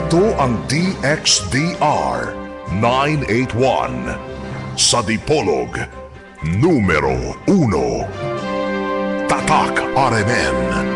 Ito ang DXDR 981 sa Dipolog numero 1. Tatak RMN.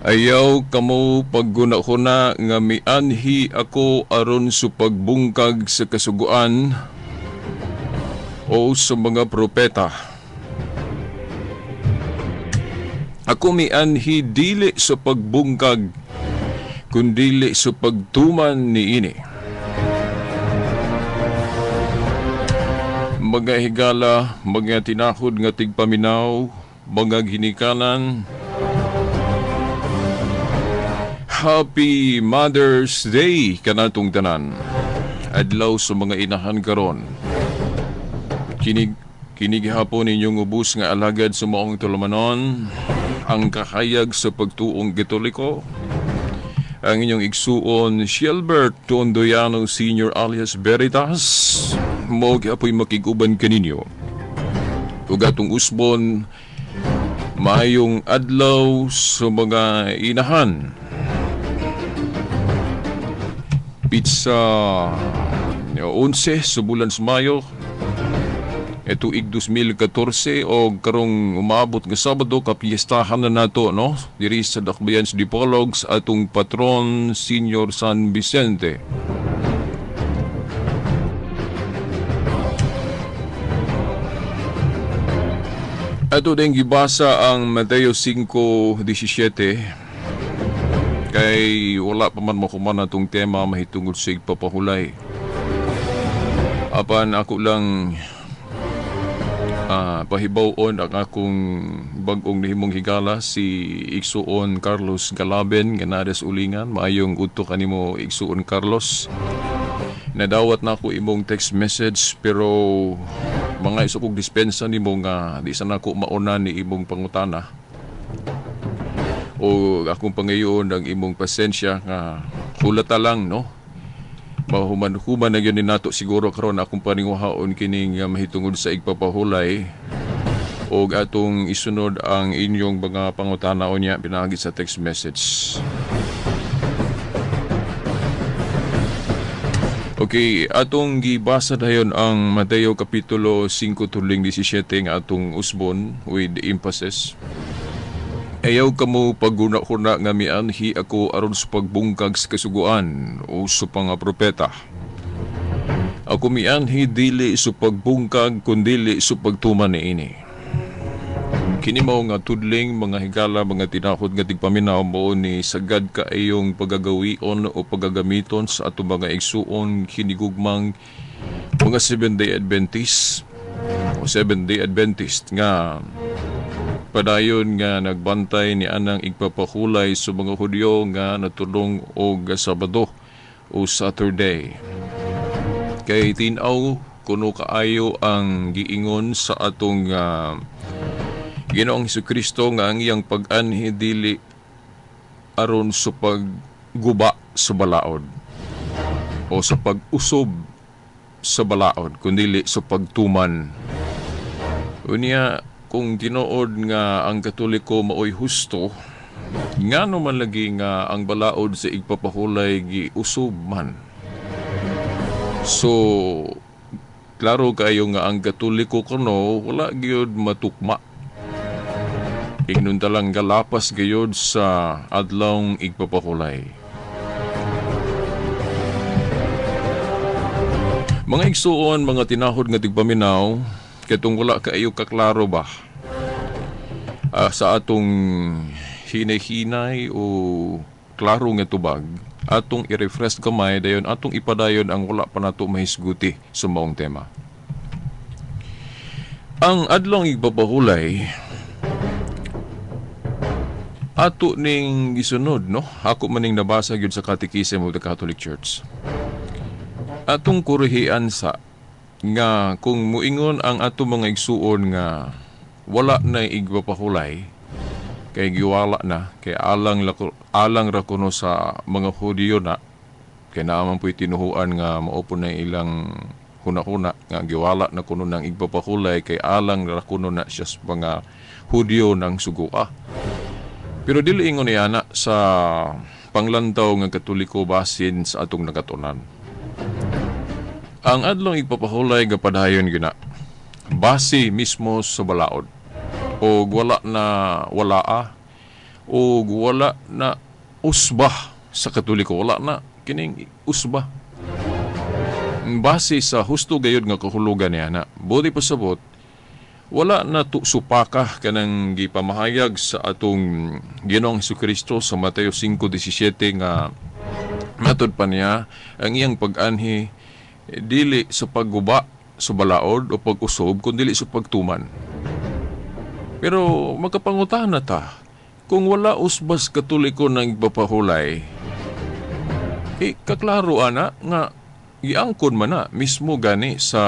Ayaw kamo pagguna-huna nga mianhi ako aron sa pagbungkag sa kasuguan o sa mga propeta. Ako mianhi dili sa pagbungkag kundili sa pagtuman niini. Mga higala, mga tinahod nga tigpaminaw, mga ginikanan. Happy Mother's Day kanatong tanan. Adlaw sa mga inahan karon. Kinig hapon ninyong ubos nga alagad sa maong tulumanon, ang kahayag sa pagtuong Katoliko. Ang inyong igsuon Shelbert Tondoyano Sr. alias Veritas, mo apoy makiguban kaninyo. Ug atong usbon maayong adlaw sa mga inahan. Pizza 11 sa bulan sa Mayo tuig 2014 o karong umabot nga Sabado kapiestahan na nato no diri sa Dakbayan sa Dipolog sa atong patron Senior San Vicente. Ato din gibasa ang Mateo 5:17 kay wala pa man makuman atong tema mahitungod sa igpapahulay. Apan ako lang pahibawon ang akong bag-ong nihimong higala si Igsuon Carlos Galaben nga nadas ulingan. Maayong udto kanimo Igsuon Carlos. Nadawat na ako imong text message pero mga isukog dispensa nimo nga di sana ako mauna ni imong pangutana. O akong pangayon ang imong pasensya nga hulata lang no. Mahuman-human na yun ni nato siguro karon akong paninguhaon kining mahitungod sa igpapahulay o atong isunod ang inyong mga pangutana o niya pinagi sa text message. Okay, atong gibasa dayon ang Mateo Kapitulo 5 tuling 17 nga atong usbon with emphasis. Ayaw kamo pagguna-huna nga mianhi ako aron sa pagbungkag sa kasuguan o sa mga propeta. Ako mianhi dili sa pagbungkag kundili sa pagtuman niini. Kini mao nga tudling mga higala mga tinahod nga tigpaminaw mo ni sagad kaayong pagagawion o pagagamiton sa ato mga igsuon hinigugmang mga 7-day Adventist o 7-day Adventist nga padayon nga nagbantay ni anang igpapahulay sa mga Hudyo nga natulong og Sabado o Saturday. Kay tinaw kuno kaayo ang giingon sa atong Ginoong Hesukristo nga ang iyang pag-anhi dili aron sa pagguba sa balaod o sa pag-usob sa balaod kundi sa pagtuman. Unya kung tinuod nga ang Katoliko maoy husto, nga naman lagi nga ang balaod sa igpapahulay giusob man. So, klaro kayo nga ang Katoliko kuno wala gyud matukma. Ingnon talang galapas gayod sa adlawng igpapahulay. Mga igsuon, mga tinahod nga tigpaminaw, katong wala kaayo kaklaro ba sa atong hinay-hinay o klaro nga tubag, atong i-refresh kamay, dayon atong ipadayon ang wala pa nato mahisguti sa maong tema. Ang adlong igpapahulay, ato ning gisunod, no? Ako maning nabasa gyud sa Catechism of the Catholic Church. Atong kurihian sa nga kung muingon ang ato mga igsuon nga wala na igpapahulay kay giwala na kay alang ra kuno sa mga Hudiyo na kay naaman po'y tinuhuan nga maupo na ilang huna-huna nga giwala na kuno ng igpapahulay kay alang ra kuno na siya sa mga Hudiyo ng sugua. Pero dili ingon niya na sa panglantaw nga Katoliko basin sa atong nagatunan. Ang adlong igpapahulay gapadayon gina base mismo sa balaod o wala na walaa o wala na usbah sa Katoliko, wala na kining usbah base sa husto gayud nga kahulugan niya na buti pasabot wala na supaka kanang gipamahayag sa atong Ginoong Hesukristo sa Mateo 5:17 nga matod pa niya ang iyang pag-anhi dili sa pagguba sa balaod o pag-usob kundi sa pagtuman. Pero magkapangutan na ta, kung wala usbas Katoliko ng igpapahulay, kaklaro ana nga giangkon man na mismo gani sa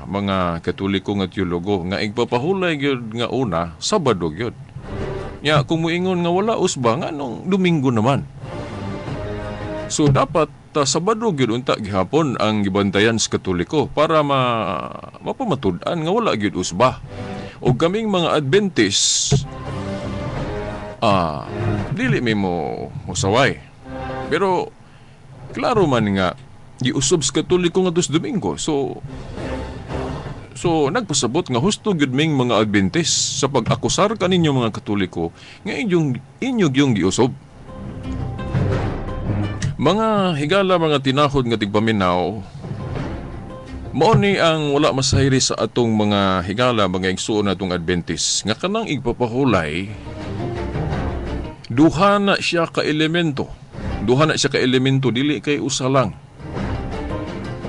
mga Katoliko nga teologo nga igpapahulay gyud nga una Sabado gyud. Nya kung muingon nga wala usba nga nung Domingo naman. So dapat Sabado gyud unta gihapon ang gibantayan sa Katoliko para mapamatud-an nga wala gyud usba. O kaming mga Adventist dili mi mo musaway. Pero klaro man nga giusob sa Katoliko nga tus Domingo. So nagpasabot nga husto gyud ming mga Adventist sa pag-akusar kaninyo mga Katoliko nga inyong yung giusob. Mga higala, mga tinahod nga tigpaminaw, mao ni ang wala masayri sa atong mga higala, mga igsuon natong Adventist nga kanang igpapahulay duha na siya ka elemento dili kay usa lang.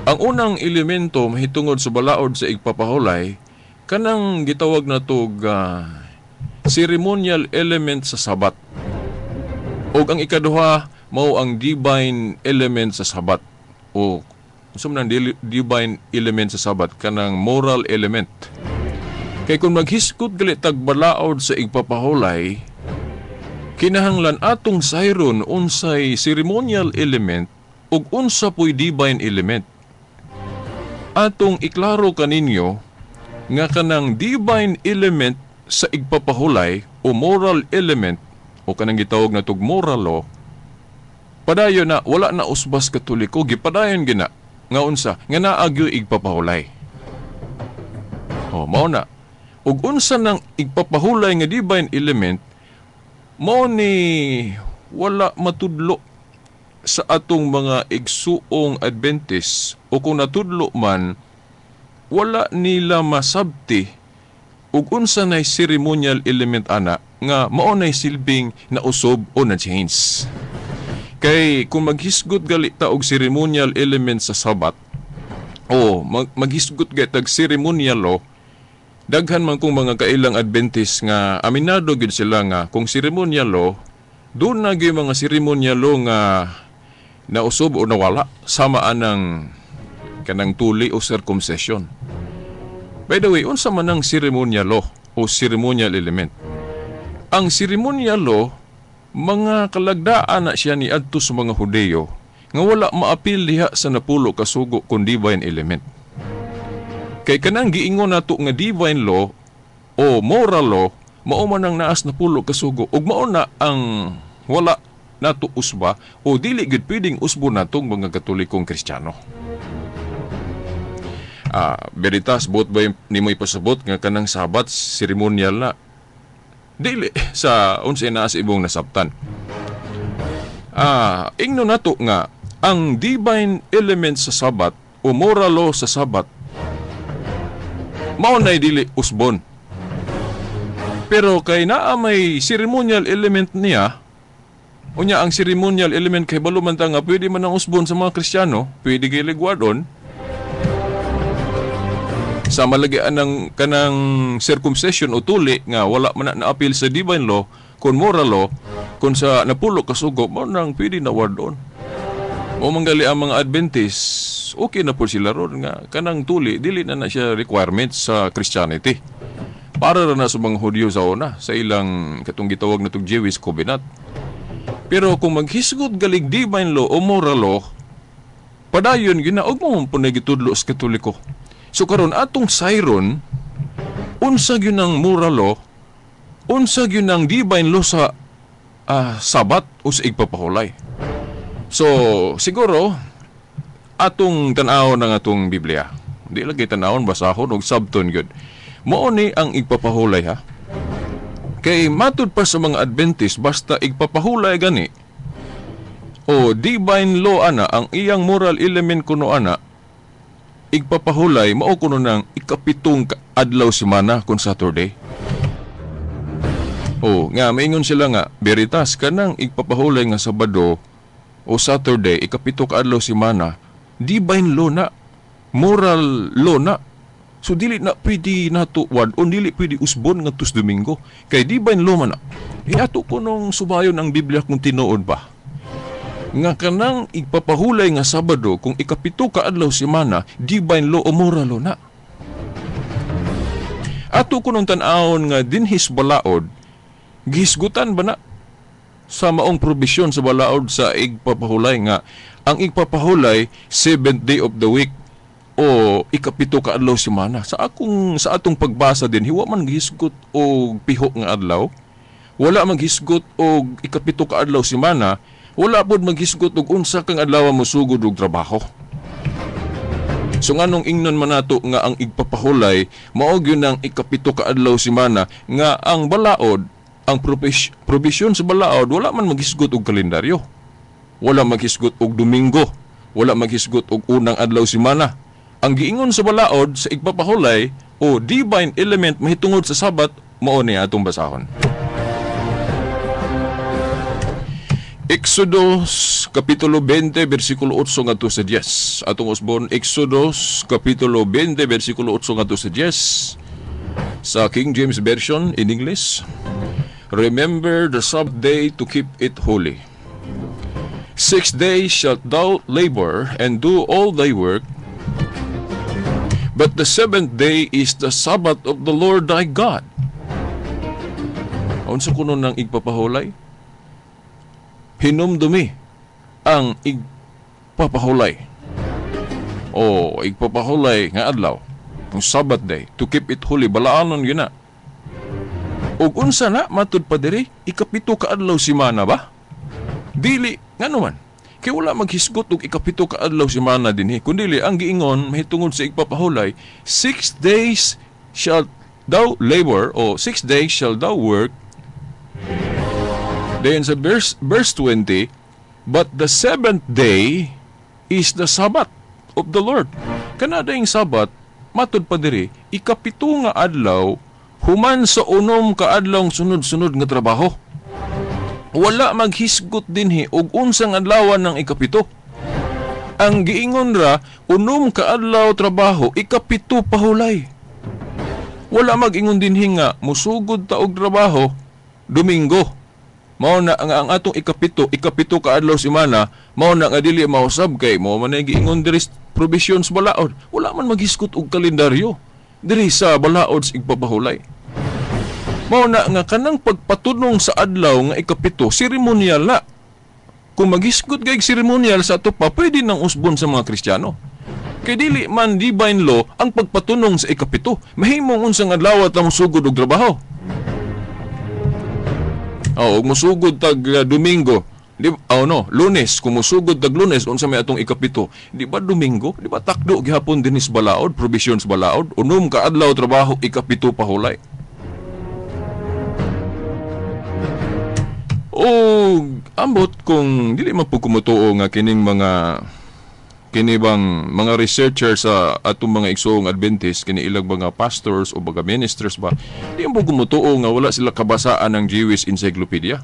Ang unang elemento mahitungod sa balaod sa igpapahulay kanang gitawag na tog ceremonial element sa Sabat, og ang ikaduha mao ang divine element sa Sabat o sumnang divine element sa Sabat kanang moral element. Kay kung maghiskot gali tag balaod sa igpapahulay, kinahanglan atong sayron unsay ceremonial element ug unsa puy divine element. Atong iklaro kaninyo nga kanang divine element sa igpapahulay o moral element o kanang gitawag na tog moral law, padayon na wala na usbas Katoliko, gipadayon gina nga unsa nga naagyo igpapahulay. Mao na. Ug unsa nang igpapahulay nga divine element, mao ni wala matudlo sa atong mga igsuong Adventist o kung natudlo man wala nila masabti ug unsa nay ceremonial element ana nga mao nay silbing nausob o na-change. Kay kung maghisgot gali ta og ceremonial element sa Sabat o maghisgot gali tag ceremonial law, daghan man kung mga kailang Adventist nga aminado gid sila nga kung ceremonial law doon na gyud mga ceremonial law nga nausob o nawala sama anang kanang tuli o circumcision. By the way, unsa man ang ceremonial law o ceremonial element? Ang ceremonial law mga kalagdaan na siya ni adto sa mga Hudeyo nga wala maapil diha sa napulo ka sugo kung divine element. Kay kanang giingon nato nga divine law o moral law, mao man ang naas na pulo kasugo ug mao na ang wala nato usba o dili gid pwedeng usbo natong mga Katolikong Kristiyano. Veritas, buot ba ni mo ipasabot nga kanang Sabat seremonyal na? Dili sa unsa na sa ibong nasabtan. Ingno nato nga ang divine element sa Sabat o moral law sa Sabat mao nay dili usbon. Pero kay naa may ceremonial element niya, unya ang ceremonial element kay balo man ta nga pwede man ang usbon sa mga Kristiyano, pwede kay ligwadon. Sa malagian ng kanang circumcision o tuli nga wala man na appeal sa divine law, kun moral law, kun sa napulo kasugo, mo nang pwede na wardon. O manggali ang mga Adventist, okay na po sila ron nga kanang tuli, dili na siya requirement sa Christianity. Para na sa mga Hudyo sa una, sa ilang katong gitawag na itong Jewish covenant. Pero kung maghisgot galig divine law o moral law, padayon ginaog mo po na gitudlo sa Katoliko. So karon atong sayron, unsa gyud ang moral law, unsa gyud ang divine law sa Sabat o sa igpapahulay. So siguro atong tan-aw ng atong Biblia. Di lagi tan-awon, basahon og sabton gyud. Mao ni ang igpapahulay ha. Kay matud pa sa mga Adventist basta igpapahulay gani o divine law ana ang iyang moral element kuno ana igpapahulay mao kuno nang ikapitong adlaw semana kun Saturday. Nga maingon sila nga Veritas kanang igpapahulay nga Sabado o Saturday ikapito ka adlaw semana divine law na, moral law na. So dili na pwede nato wad o dili pwede usbon nga tus Domingo. Kay divine law man na. Ato ko nung subayon ang Biblia kung tinuod ba. Nga kanang igpapahulay nga Sabado kung ikapito ka adlaw semana, divine law o moral law na. Ato ko nung tan-awon nga dinhis balaod, gihisgutan ba na sa maong probisyon sa balaod sa igpapahulay nga ang igpapahulay 7th day of the week o ikapito ka adlaw semana. Sa atong pagbasa din hiwa man gihisgot og piho nga adlaw, wala maghisgot og ikapito ka adlaw semana, wala pod maghisgot og unsa kang adlaw mo sugod og trabaho. So nganong ingnon man nato nga ang igpapahulay mao gyud ang ikapito ka adlaw semana nga ang balaod, ang provision sa balaod wala man maghisgot og kalendaryo. Wala maghisgot og Domingo, wala maghisgot og unang adlaw semana. Ang giingon sa balaod sa igpapahulay o divine element mahitungod sa Sabat mao ni atong basahon. Exodus kapitulo 20 bersikulo 8 ngadto sa 10. Atong usbon Exodus kapitulo 20 bersikulo 8 ngadto sa 10 sa King James Version in English. Remember the Sabbath day to keep it holy. 6 days shalt thou labor and do all thy work, but the 7th day is the Sabbath of the Lord thy God. Unsa kuno nang igpapahulay? Hinumdumi ang igpapahulay o igpapahulay nga adlaw, ang Sabbath day, to keep it holy. Balaanon yun na. Og unsa na matud pa diri ikapito ka adlaw semana ba? Dili ngano man. Kay wala maghisgot og ikapito ka adlaw semana dinhi, kundi ang giingon mahitungod sa igpapahulay, 6 days shall thou labor o 6 days shall thou work. Then sa verse 20, but the 7th day is the Sabbath of the Lord. Kanada yung Sabbath matud pa diri ikapito nga adlaw human sa unom ka adlaw sunod-sunod nga trabaho. Wala maghisgot dinhi og unsang adlawan ng ikapito. Ang giingon ra unom ka adlaw trabaho, ikapito pahulay. Wala mag-ingon dinhi nga musugod ta og trabaho Domingo. Mao na ang atong ikapito ka adlaw semana, mao na nga dili mausab kay mao man giingon diri provision sa balaod. Wala man maghisgot og kalendaryo diri sa balaod sa igpapahulay. Mao na nga kanang pagpatunong sa adlaw nga ikapito, seremonyal na. Kung maghisgot kay seremonyal sa ato pa, pwede nang usbon sa mga Kristiyano. Kay dili man divine law ang pagpatunong sa ikapito. Mahimong unsang adlaw ta musugod og trabaho. Og musugod tag Domingo. Lunes, kung musugod tag Lunes unsa may atong ikapito. Di ba Domingo? Di ba takdo gihapon dinis balaod, provisions balaod, unom ka adlaw trabaho ikapito pahulay. O ambot kung dili man pud kumutuo nga kining kini bang mga researcher sa atong mga igsoong Adventist, kini ilang mga pastors o mga ministers ba, di mo gumutuo nga wala sila kabasaan ng Jewish Encyclopedia.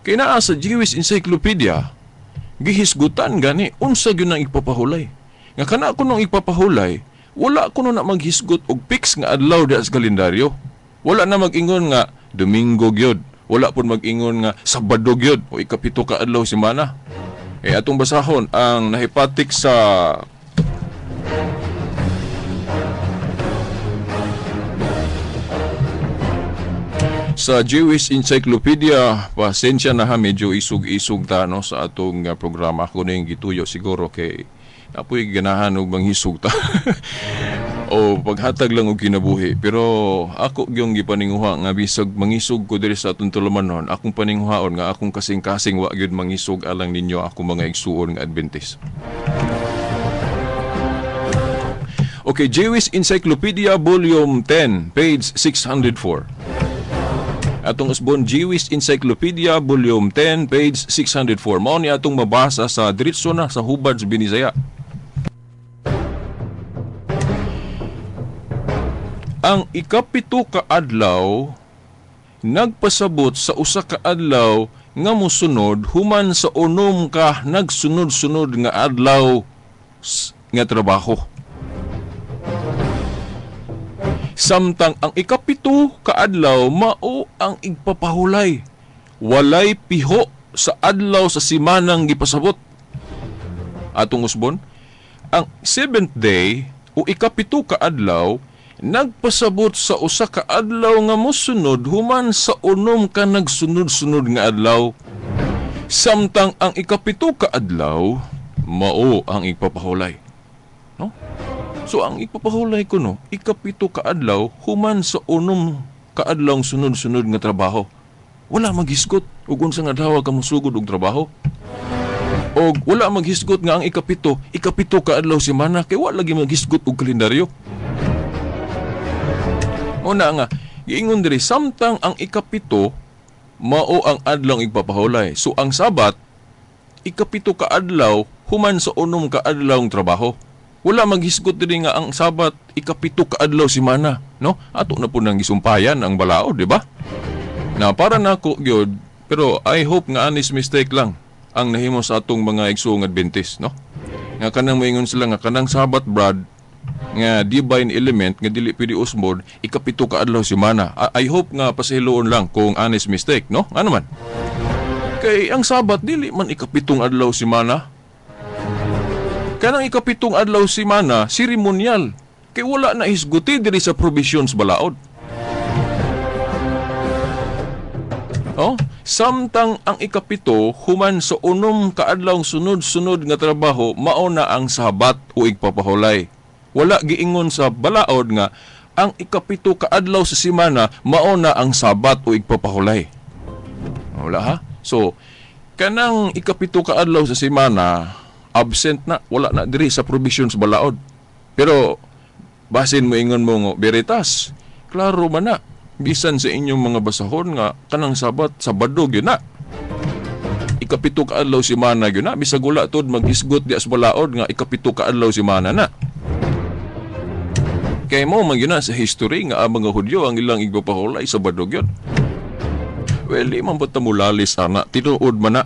Kaya naa sa Jewish Encyclopedia, gihisgutan gani, unsa gyud ang ipapahulay. Nga kana ko nung ipapahulay, wala ko na maghisgot og fix nga adlaw di sa kalendaryo. Wala na mag-ingon nga Domingo gyud. Wala pud mag-ingon nga Sabado gyud o ikapito ka adlaw semana. Atong basahon ang nahipatik sa Jewish Encyclopedia. Pasensya na ha, medyo isug-isug ta no sa atong programa. Ako na yung gituyo siguro kay apoy ganahan og manghisug ta. O paghatag lang og kinabuhi. Pero ako gyung gipaninguha nga bisag mangisog ko diri sa atong tulumanon, akong paninguhaon nga akong kasing-kasing wa gyud mangisog alang ninyo ako mga igsuon nga Adventist. Okay, Jewish Encyclopedia Volume 10, page 604. Atong usbon Jewish Encyclopedia Volume 10, page 604. Mao ni atong mabasa sa diretso na sa hubad sa Binisaya. Ang ikapito ka adlaw nagpasabot sa usa ka adlaw nga mosunod human sa unom ka nagsunod-sunod nga adlaw nga trabaho. Samtang ang ikapito ka adlaw mao ang igpapahulay. Walay piho sa adlaw sa semanang gipasabot. Atong usbon, ang 7th day o ikapito ka adlaw nagpasabot sa usa ka adlaw nga mosunod human sa unom ka nagsunod-sunod nga adlaw. Samtang ang ikapito ka adlaw mao ang igpapahulay. No? So ang igpapahulay ko no, ikapito ka adlaw human sa unom ka adlaw sunod-sunod nga trabaho. Wala maghisgot ug unsang adlaw ka mosugod og trabaho. Og wala maghisgot nga ang ikapito ka adlaw semana kay wala lagi maghisgot og kalendaryo. Una nga, giingon diri samtang ang ikapito mao ang adlaw igpapahulay. So ang Sabat, ikapito ka adlaw human sa unom ka adlaw trabaho. Wala maghisgot diri nga ang Sabat ikapito ka adlaw semana, no? Ato na po nang gisumpayan ang balaod, di ba? Na para nako gyud, pero I hope nga honest mistake lang ang nahimo sa atong mga igsoong Adventist, no? Nga kanang moingon sila nga kanang Sabat brad nga divine element nga dili pwede usbon ikapito ka adlaw semana. I hope nga pasihiloon lang kung honest mistake, no? Ano man? Kay ang Sabat dili man ikapitong adlaw semana. Kanang ikapitong adlaw semana seremonyal. Kay wala na hisguti diri sa provisions balaod. Oh, samtang ang ikapito human sa unom ka adlaw sunod-sunod nga trabaho mao na ang Sabat o igpapahulay. Wala giingon sa balaod nga ang ikapito ka adlaw sa semana mao na ang Sabat o igpapahulay. Wala ha? So, kanang ikapito ka adlaw sa semana absent na, wala na diri sa provisions balaod. Pero basin mo ingon mo Veritas, klaro man na bisan sa inyong mga basahon nga kanang Sabat Sabado gyud na. Ikapito ka adlaw semana gyud na, bisag walatud maghisgot di as balaod nga ikapito ka adlaw semana na. Kay mo man yun sa history nga ang mga Hudyo ang ilang igpapahulay sa Sabado yun. Well, di man ba't mulalis ana, tinuod man na.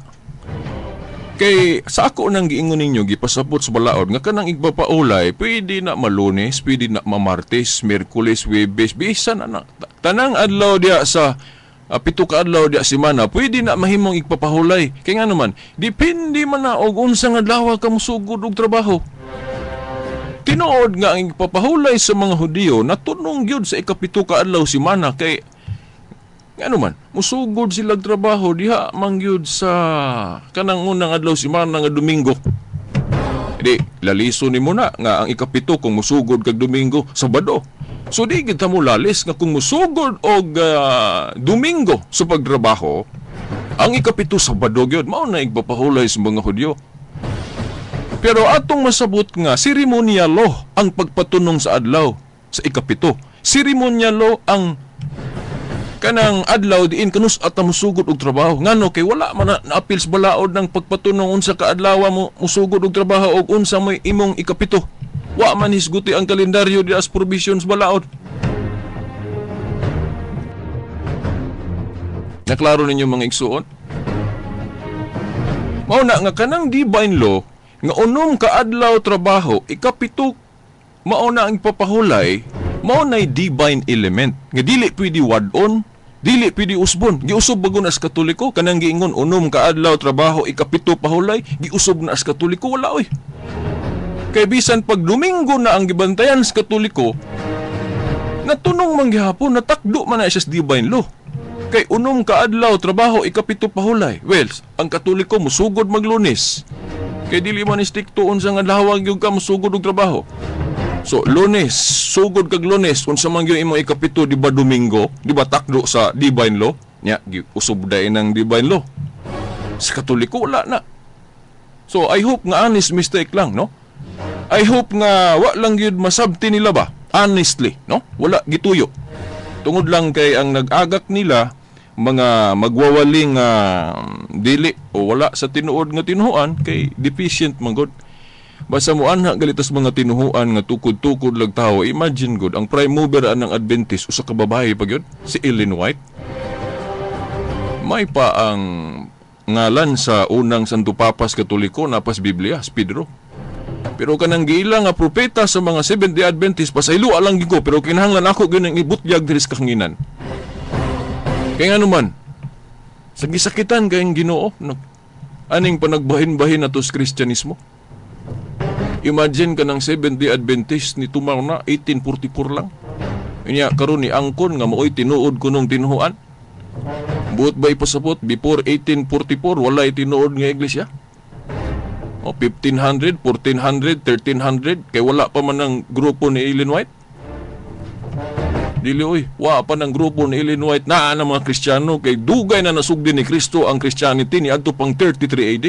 Kay sa ako nang giingon ninyo, gipasabot sa balaod, nga kanang igpapahulay, pwede na Malunes, pwede na Martes, Miyerkules, Huwebes, bisan na. Tanang adlaw diya sa pito ka adlaw diya semana, pwede na mahimong igpapahulay. Kaya nga naman, depende man na og unsang adlaw ka musugod og trabaho. Tinuod nga ang ipapahulay sa mga Hudyo natunong gyud sa ikapito ka adlaw semana kay ano man musugod sila trabaho diha man gyud sa kanang unang adlaw semana nga Domingo. Di, laliso ni mo na nga ang ikapito kung musugod kag Domingo, Sabado. So di kita mo lalis nga kung musugod og Domingo sa pagtrabaho, ang ikapito Sabado gyud mao na igpapahulay sa mga Hudyo. Pero atong masabot nga seremonyalo ang pagpatunong sa adlaw sa ikapito. Seremonyalo ang kanang adlaw diin kanus at musugod og trabaho. Ngano kay wala man na appeals balaod ng pagpatunong unsa ka adlaw mo musugod og trabaho og unsa may imong ikapito. Wa man hisguti ang kalendaryo di as provisions balaod. Naklaro ninyo mga igsuon? Mao na nga kanang divine law nga unom ka adlaw trabaho ikapito mao na ang papahulay. Mao nay divine element nga dili pwede wadon, dili pwede usbon. Giusob bago na as Katoliko kanang giingon unom ka adlaw trabaho ikapito pahulay, giusob na as Katoliko wala oy. Kay bisan pag Domingo na ang gibantayan sa Katoliko, natunong man gihapon natakdo man na siya sa divine law. Kay unom ka adlaw trabaho ikapito pahulay. Well, ang Katoliko musugod mag-Lunes. Kay dili man istikto unsa nga adlaw gyud ka musugod og trabaho. So, Lunes, sugod kag Lunes, unsa man gyud imong ikapito, di ba Domingo, di ba takdo sa divine law? Nya, usub day ng divine law. Sa Katoliko, wala na. So, I hope nga honest mistake lang, no? I hope nga wa lang gyud masabti nila ba? Honestly, no? Wala gituyo. Tungod lang kay ang nag-agak nila, mga magwawaling dili o wala sa tinuod nga tinuhuan, kay deficient man gud. Basta mo anha galitas mga tinuhuan nga tukod-tukod lang tao. Imagine good, ang prime mover ng Adventist usa ka babae pa gyud, si Ellen White. May pa ang ngalan sa unang Santo Papas Katoliko napas Biblia, Pedro. Pero kanang giila nga propeta sa mga Seventh-day Adventist pasaylo lang gyud ko, pero kinahanglan ako gyud ang ibutyag diri sa kahanginan. Kaya nga naman, sa gisakitan kayong Ginoo, aning panagbahin-bahin na to sa Kristyanismo. Imagine ka ng Seventh-day Adventist ni tumaw na 1844 lang. Inya karon ni angkon nga maoy tinuod kunong tinuhuan. Buot ba ipasabot before 1844 walay tinuod nga iglesia? O 1500, 1400, 1300 kay wala pa man ang grupo ni Ellen White. Dili oy, wa pa ng grupo ni Ellen White naa na mga Kristiyano kay dugay na nasugdi ni Kristo ang Christianity ni adto pang 33 AD.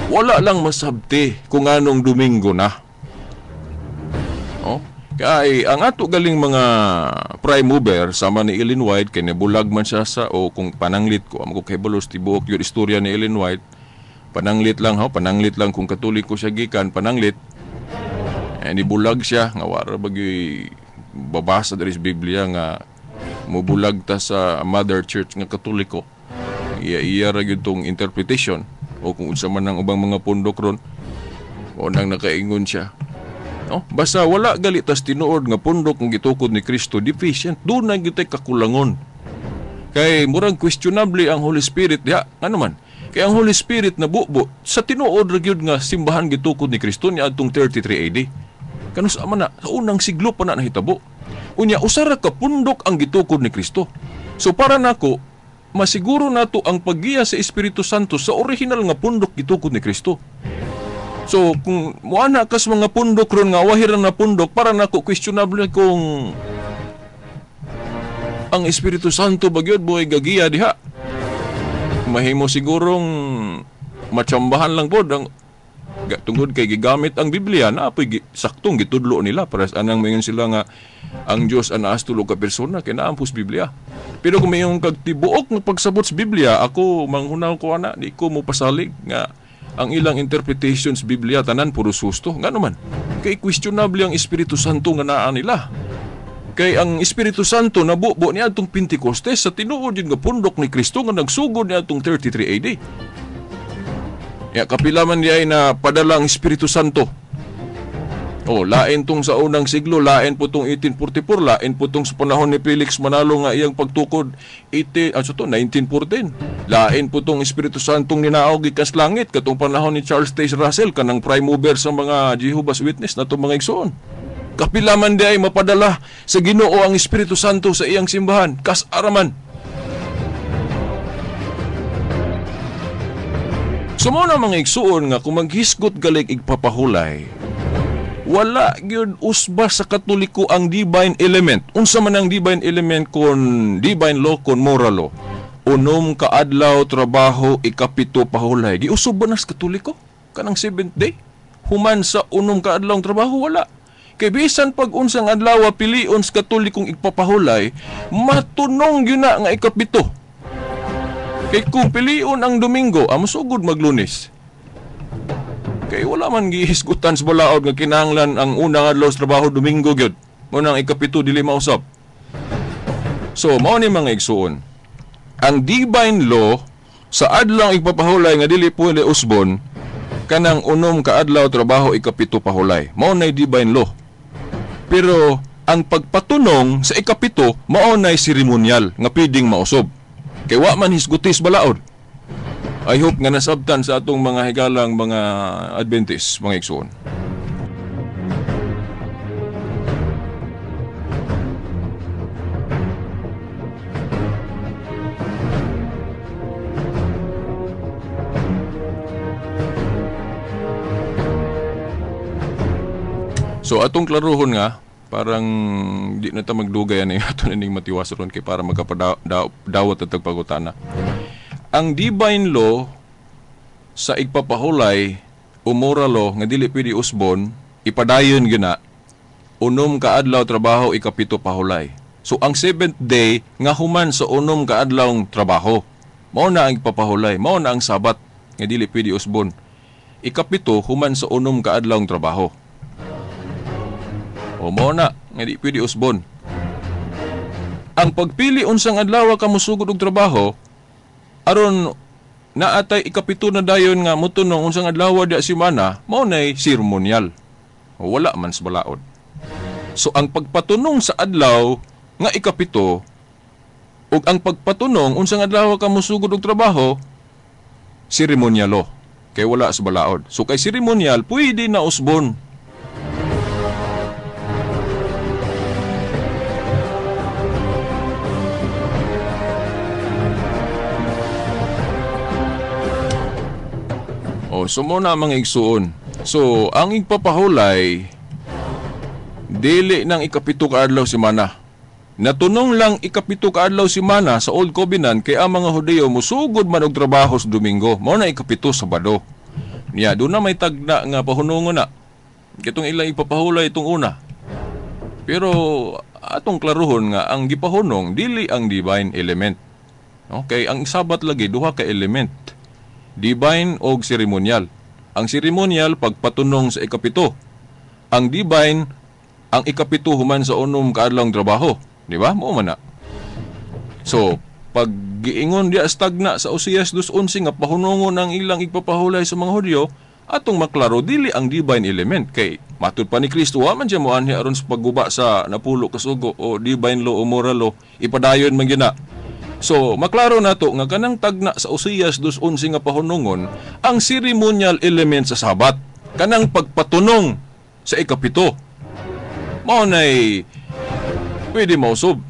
Wala lang masabti kung anong Domingo na. Oh, kay ang ato galing mga prime mover sama ni Ellen White kay nabulag man siya sa o kung pananglit ko amo ko kay balos tibuok yung istorya ni Ellen White. Pananglit lang pananglit lang kung Katoliko siya gikan, pananglit. Nibulag siya nga wara bagay babasa diri sa Biblia nga mubulag ta sa Mother Church nga Katoliko. Iya ra gyud tong interpretation. O kung unsa man ang ubang mga pundok ron o nang nakaingon siya, no? Basta wala galitas tinuod nga pundok nga gitukod ni Kristo deficient, doon na gitay kakulangon. Kay murag questionable ang Holy Spirit ya, ano man. Kay ang Holy Spirit na bubo sa tinuod ra gyud nga simbahan gitukod ni Kristo ni adtong 33 AD. Kanus man na sa unang siglo pa na nahitabo. Unya usara ka pundok ang gitukod ni Kristo. So para nako masiguro nato ang paggiya sa Espiritu Santo sa original nga pundok gitukod ni Kristo. So kung muana kas mga pundok ron nga wahiran na pundok, para nako questionable kung ang Espiritu Santo bagyod buhay gagiya diha. Mahimo sigurong matsambahan lang pod ang tungod kay gigamit ang Biblia na apoy saktong gitudlo nila para anang mayon sila nga ang Dios anaas tulo ka persona kay naampos Biblia. Pero kung mayong kagtibuok ng pagsabot sa Biblia, ako manghunaw ko ana, di ko mo pasalig nga ang ilang interpretations Biblia tanan puro susto. Nga naman, kay questionable ang Espiritu Santo nga naa nila. Kay ang Espiritu Santo nabubo niya atong Pentecostes sa tinuod yun nga pundok ni Kristo nga nagsugod niya atong 33 AD. Ya, kapilaman niya ay na padala ang Espiritu Santo. Oh, lain tong sa unang siglo, lain po tong 1844, lain po tong sa panahon ni Felix Manalo nga iyang pagtukod 1914. Lain po tong Espiritu Santong ninaaw gikas langit katong panahon ni Charles Taze Russell kanang prime mover sa mga Jehovah's Witness nato mga igsoon. Kapilaman di ay mapadala sa Ginoo ang Espiritu Santo sa iyang simbahan kas araman. So mo na mga igsuon nga kung maghisgot galing igpapahulay, wala gyud usba sa Katoliko ang divine element. Unsa man ang divine element kon divine law kon moral law? Unom kaadlaw trabaho ikapito pahulay. Giusub ba na sa Katoliko kanang 7th day? Human sa unom kaadlaw trabaho wala. Kay bisan pag unsang adlaw pilion sa Katolikong igpapahulay, matunong yun na nga ikapito. Kay kung pilion ang Domingo, masugod maglunes. Kay wala man gihisgutan sa balaod nga kinahanglan ang unang adlaw sa trabaho Domingo gyud. Mo nang ikapito dili mausap. So mao ni mga igsuon. Ang divine law sa adlaw igpapahulay nga dili pwede usbon kanang unom ka adlaw trabaho ikapito pahulay. Mao nay divine law. Pero ang pagpatunong sa ikapito mao nay seremonyal nga pwedeng mausob. Kay wa man hisgutis balaod. I hope nga nasabtan sa atong mga higalang mga Adventist, mga igsoon. So atong klaruhon nga, parang di na ta magdugay ani ato ning matiwas ron kay para magkapadawat at pagutana. Ang divine law sa igpapahulay o moral law nga dili pwede usbon, ipadayon gina unom ka adlaw trabaho ikapito pahulay. So ang 7th day nga human sa unom ka adlawng trabaho, mao na ang igpapahulay, mao na ang sabat nga dili pwede usbon. Ikapito human sa unom ka adlawng trabaho. O mao na nga di pwede usbon. Ang pagpili unsang adlaw ka mosugod og trabaho aron naatay ikapito na dayon nga motunong unsang adlaw di semana, mao nay seremonyal. Wala man sa balaod. So ang pagpatunong sa adlaw nga ikapito ug ang pagpatunong unsang adlaw ka mosugod og trabaho, seremonyalo. Kay wala sa balaod. So kay seremonyal pwede na usbon. So muna mga igsuon. So ang igpapahulay dili nang ikapito ka adlaw semana. Natunong lang ikapito ka adlaw semana sa Old Covenant kay ang mga Hudiyo musugod man og trabaho sa Domingo. Mao na ikapito Sabado. Niya do na may tagna nga pahunungon na. Kitong ilang ipapahulay itong una. Pero atong klaruhon nga ang gipahunong dili ang divine element. Okay, ang Sabat lagi duha ka element. Divine o seremonyal. Ang seremonyal pagpatunong sa ikapito. Ang divine ang ikapito human sa unom kaadlawng trabaho, di ba? Mao man na. So, pag giingon dia stagna sa Oseas 2:11 nga pahunungon ang ilang igpapahulay sa mga Hudyo, atong maklaro dili ang divine element kay matud pa ni Kristo wa man siya moanhi aron sa pagguba sa napulo ka sugo o divine law o moral law ipadayon man gyud na. So, maklaro nato nga kanang tagna sa Oseas 2:11 nga pahunungon ang ceremonial element sa Sabat, kanang pagpatunong sa ikapito. Mao nay pwede mausob.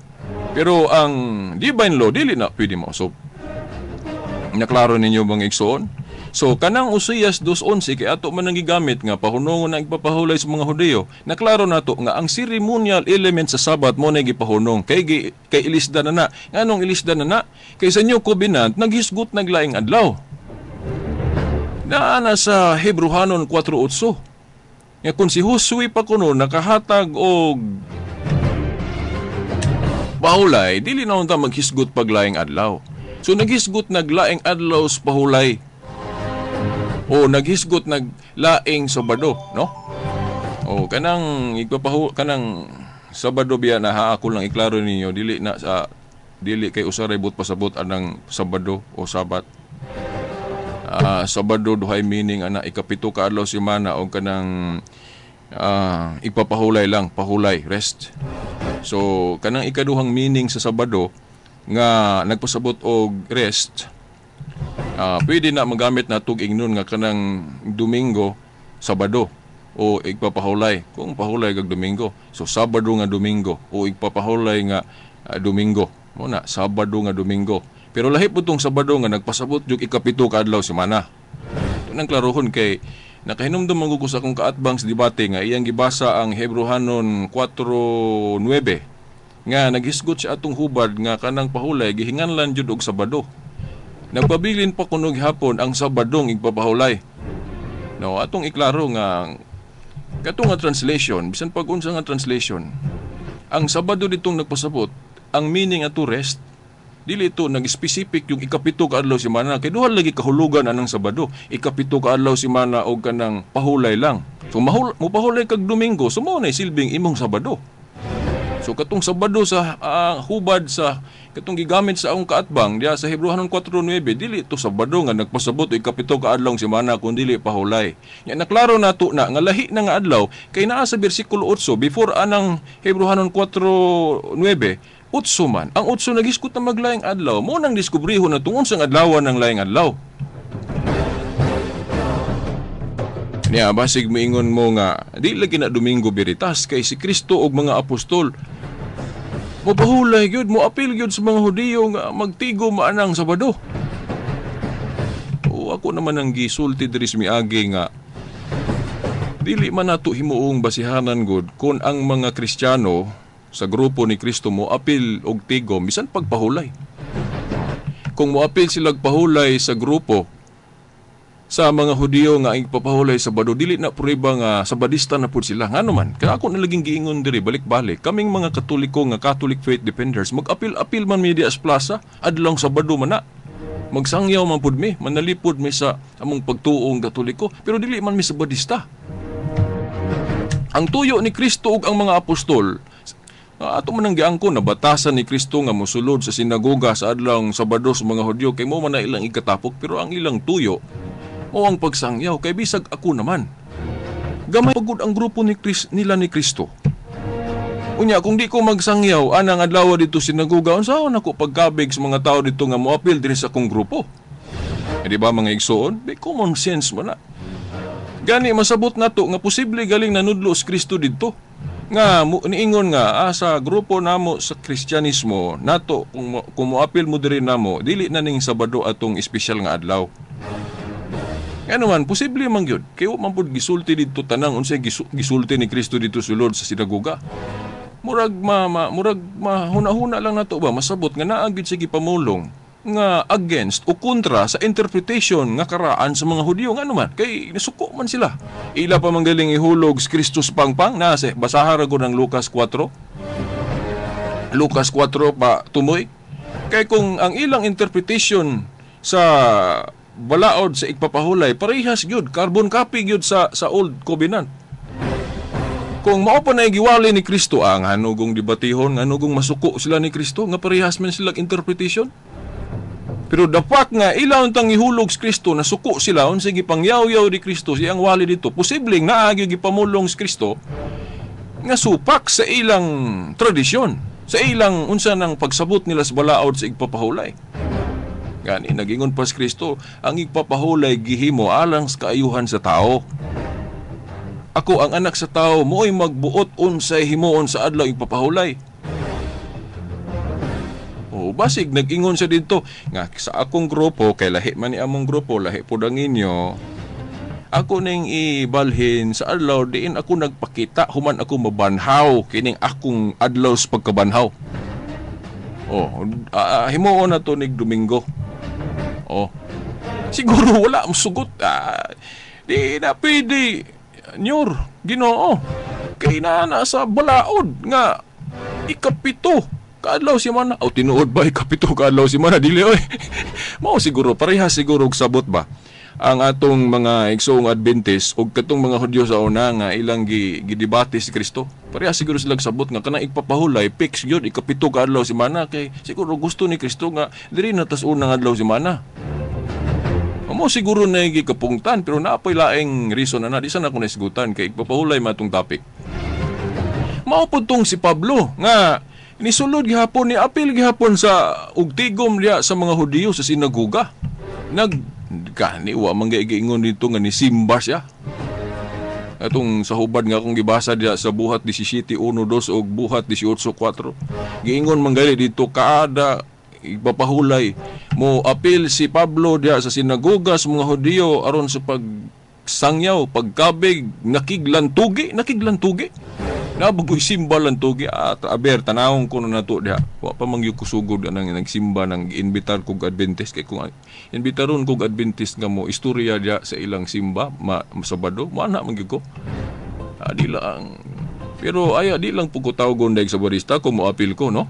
Pero ang divine law dili na pwede mausob. Naklaro ninyo bang igsoon? So, kanang Oseas 2:11 kay ato man gigamit nga pahunungon ang ipapahulay sa mga Hudiyo, naklaro nato nga ang ceremonial element sa Sabat mo na gipahunong kay ilisda na na. Nganong ilisda na na? Kay sa New Covenant naghisgot naglaing adlaw. Naana sa Hebrehanon 4:8. Nga kung si Josue pa kuno nakahatag og pahulay, dili na unta maghisgot paglaing adlaw. So naghisgot naglaing adlaw sa pahulay. O naghisgot naglaing Sabado, no? O kanang kanang Sabado biya na haakol lang iklaro ninyo dili kay usaray but pasabot anang Sabado o Sabat. Sabado duhay meaning ana ikapito ka adlaw semana o kanang igpapahulay lang, pahulay, rest. So kanang ikaduhang meaning sa Sabado nga nagpasabot og rest. Pwede na magamit na tug ingnon nga kanang Domingo, Sabado o igpapahulay. Kung pahulay kag Domingo, so Sabado nga Domingo o igpapahulay nga Domingo. Mo na Sabado nga Domingo. Pero lahi po tong Sabado nga nagpasabot jud ikapito ka adlaw semana. nang klarohon kay nakahinumdum man ko sa akong kaatbang sa debate nga iyang gibasa ang Hebrehanon 4:9 nga naghisgot siya atong hubad nga kanang pahulay gihinganlan jud og Sabado. Nagpabilin pa kuno gihapon ang Sabadong igpapahulay. No, atong iklaro nga katong nga translation, bisan pag unsa nga translation, ang Sabado ditong nagpasabot, ang meaning ato rest, dili ito nag-specific yung ikapito ka adlaw semana. Kay duha lagi kahulugan anang Sabado. Ikapito ka adlaw semana o kanang pahulay lang. So mupahulay kag Domingo, so mao na silbing imong Sabado. So katong Sabado sa hubad sa katong gigamit sa akong kaatbang diya sa Hebrehanon 4:9, dili ito Sabado nga nagpasabot o ikapito ka adlaw semana kun dili pahulay. Nya naklaro nato na nga lahi na nga adlaw kay naa sa bersikulo 8 before anang Hebrehanon 4:9 utso man. Ang utso nagisgot na maglaing adlaw. Mo nang diskubrihon na tungod sa adlawan ng laing adlaw. Niya, basig moingon mo nga, di lagi na Domingo Veritas kay si Kristo og mga apostol. Mapahulay gyud, mo apil gyud sa mga Hudiyo nga magtigo maanang Sabado. O ako naman ang gisulti diri sa miagi nga dili man nato himuong basihanan gud kung ang mga Kristiyano sa grupo ni Kristo mo apil og tigom bisan pagpahulay. Kung moapil sila pahulay sa grupo sa mga Hudiyo nga ipapahulay sa Sabado, dili na prueba nga sabadista na pud sila. Ngano man, kaya ako nalaging giingon diri balik-balik, kaming mga Katoliko nga Catholic Faith Defenders, mag-apil-apil man mi di as plaza adlong Sabado man na. Magsangyaw man pud mi, manalipod mi sa among pagtuong Katoliko, pero dili man mi sabadista. Ang tuyo ni Kristo ug ang mga apostol, ato man ang giangko na batasan ni Kristo nga mosulod sa sinagoga sa adlong Sabado sa mga Hudyo kay mo man na ilang ikatapok, pero ang ilang tuyo mo ang pagsangyaw kay bisag ako naman. Gamay pagud ang grupo nila ni Kristo. Unya kung di ko magsangyaw anang adlaw dito sinagoga, unsaon ako pagkabig sa mga tao dito nga moapil diri sa akong grupo? Di ba mga igsoon? Di common sense man na. Gani masabot nato nga posible galing nanudlo si Kristo didto. Nga niingon nga sa grupo namo sa Kristyanismo nato kung moapil mo diri namo dili na ning Sabado atong espesyal nga adlaw. Ano man posible man gyud kay man pud gisulti didto tanang unsay gisulti ni Kristo dito sulod sa sinagoga. Murag mahuna-huna lang nato ba masabot nga naa gyud sige pamulong nga against o kontra sa interpretation nga karaan sa mga Hudiyo nga naman kay nasuko man sila. Ila pa manggaling ihulog si Kristus pangpang na sa basaha ra ko ng Lucas 4 pa tumoy kay kung ang ilang interpretation sa balaod sa igpapahulay parehas gyud carbon copy gyud sa Old Covenant. Kung mao pa na giwali ni Kristo ang hanugong debatihon hanugong masuko sila ni Kristo nga parehas man sila interpretation. Pero the fact nga ilaw tang ihulog si Kristo na suko sila unsay gipangyaw-yaw di Kristo siyang wali dito posibleng naagi gipamulong si Kristo nga supak sa ilang tradisyon sa ilang unsa nang pagsabot nila sa balaod sa igpapahulay. Gani nagingon pa si Kristo ang igpapahulay gihimo alang sa kaayuhan sa tao. Ako ang anak sa tao mo'y magbuot unsay himuon sa adlaw igpapahulay. Basig nag-ingon siya dito nga sa akong grupo kay lahi man ni among grupo lahi pud ang inyo ako ning ibalhin sa adlaw diin ako nagpakita human ako mabanhaw kining akong adlaw sa pagkabanhaw. Himuon na to nig Domingo. Siguro wala masugot. Di na pwede nyor Ginoo kay na sa balaod nga ikapito kaadlaw si mana. Tinuod ba ikapito kaadlaw si mana dili oy. Mao siguro parehas siguro og sabot ba ang atong mga igsoong Adventist ug katong mga Hudyo sa una nga ilang gidebate si Kristo. Parehas siguro sila sabot nga kanang igpapahulay fix gyud ikapito kaadlaw si mana kay siguro gusto ni Kristo nga diri na tas unang adlaw si mana. Mo siguro na gikapungtan pero naapay laing reason na di sana ko naisgutan kay igpapahulay matong topic. Mao pud tong si Pablo nga nisulod gihapon ni apil gihapon sa ugtigom diya sa mga Hudiyo sa sinagoga. Wa man giingon dito nga ni simba siya. Atong sa hubad nga akong gibasa diya sa buhat 17:1-2 ug buhat 18:4. Giingon man gali dito kaada ipapahulay. Mo apil si Pablo diya sa sinagoga sa mga Hudiyo aron sa pagsangyaw, pagkabig, nakiglantugi. Nabagoy simba lang tugi at aber tanawon ko na nato diha. Wa pa mangyud kusugod nang nagsimba nang inbitar kog Adventist kay kung inbitaron kog Adventist nga mo istorya diha sa ilang simba Sabado, mana mangyud ko. Di lang. Pero di lang pug ko tawgon dayeg sa barista kung moapil ko, no?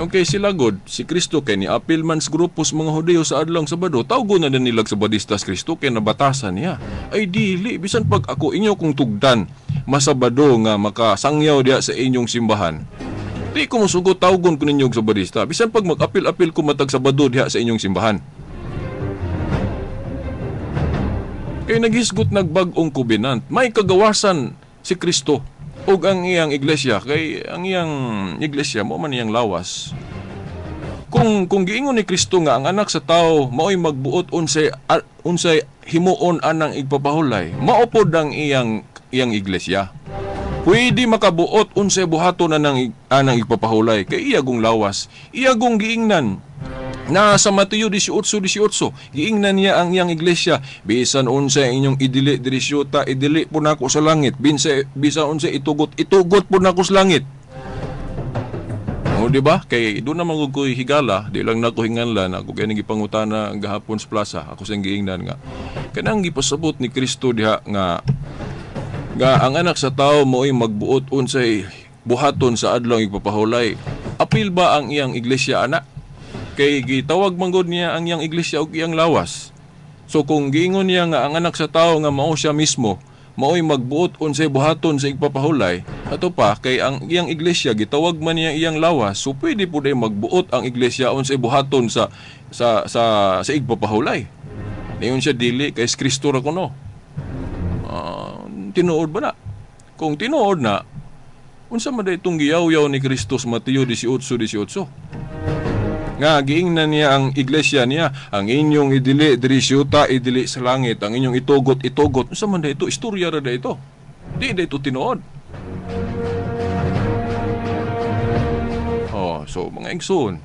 Okay, sila god, si Kristo kay ni apil man sa grupos mga Hudiyo sa adlong Sabado, tawgon na nilag sa badistas Kristo kay nabatasan niya. Ay dili, bisan pag ako inyo kong tugdan, masabado nga makasangyaw diya sa inyong simbahan. Di ko musugot tawgon ko ninyo sa badista, bisan pag mag-apil-apil ko matag Sabado diya sa inyong simbahan. Kay naghisgot nagbag-ong kubinant, may kagawasan si Kristo ug ang iyang iglesia, kay ang iyang iglesia mo man iyang lawas. Kung giingon ni Kristo nga ang anak sa tao mao'y magbuot unsay himuon anang igpapahulay, mao pod ang iyang iglesia. Pwede makabuot unsay buhaton anang igpapahulay, kay iyagong lawas, iyagong giingnan. Na sa Mateo 18:18, giingnan niya ang iyang iglesia, bisan unsay inyong idili diri syuta, idili po nako sa langit, bisan unsay itugot po nako sa langit. O di ba? Kay doon naman ko higala, di lang nako hinganlan ako kay nagipangutana gahapon sa plaza, ako sang giingnan nga. Kanang gipasabot ni Kristo diha nga ang anak sa tao mo'y magbuot unsay buhaton sa adlaw igpapahulay. Apil ba ang iyang iglesia, anak? Kay gitawag manggod niya ang iyang iglesia og iyang lawas. So kung giingon niya nga ang anak sa tao nga mao siya mismo, mao'y magbuot unsay buhaton sa igpapahulay, ato pa kay ang iyang iglesia gitawag man niya iyang lawas, so pwede pud ay magbuot ang iglesia unsay buhaton sa igpapahulay. Dayon siya dili kay Kristo ra kuno. Tinuod ba na? Kung tinuod na, unsa man itong giyaw-yaw ni Kristo sa Mateo 18:18? Nga giingnan niya ang iglesia niya, ang inyong idili diri syuta, idili sa langit, ang inyong itugot. Unsa man ito? Istorya ra ito. Di ito tinuod. So mga igsoon.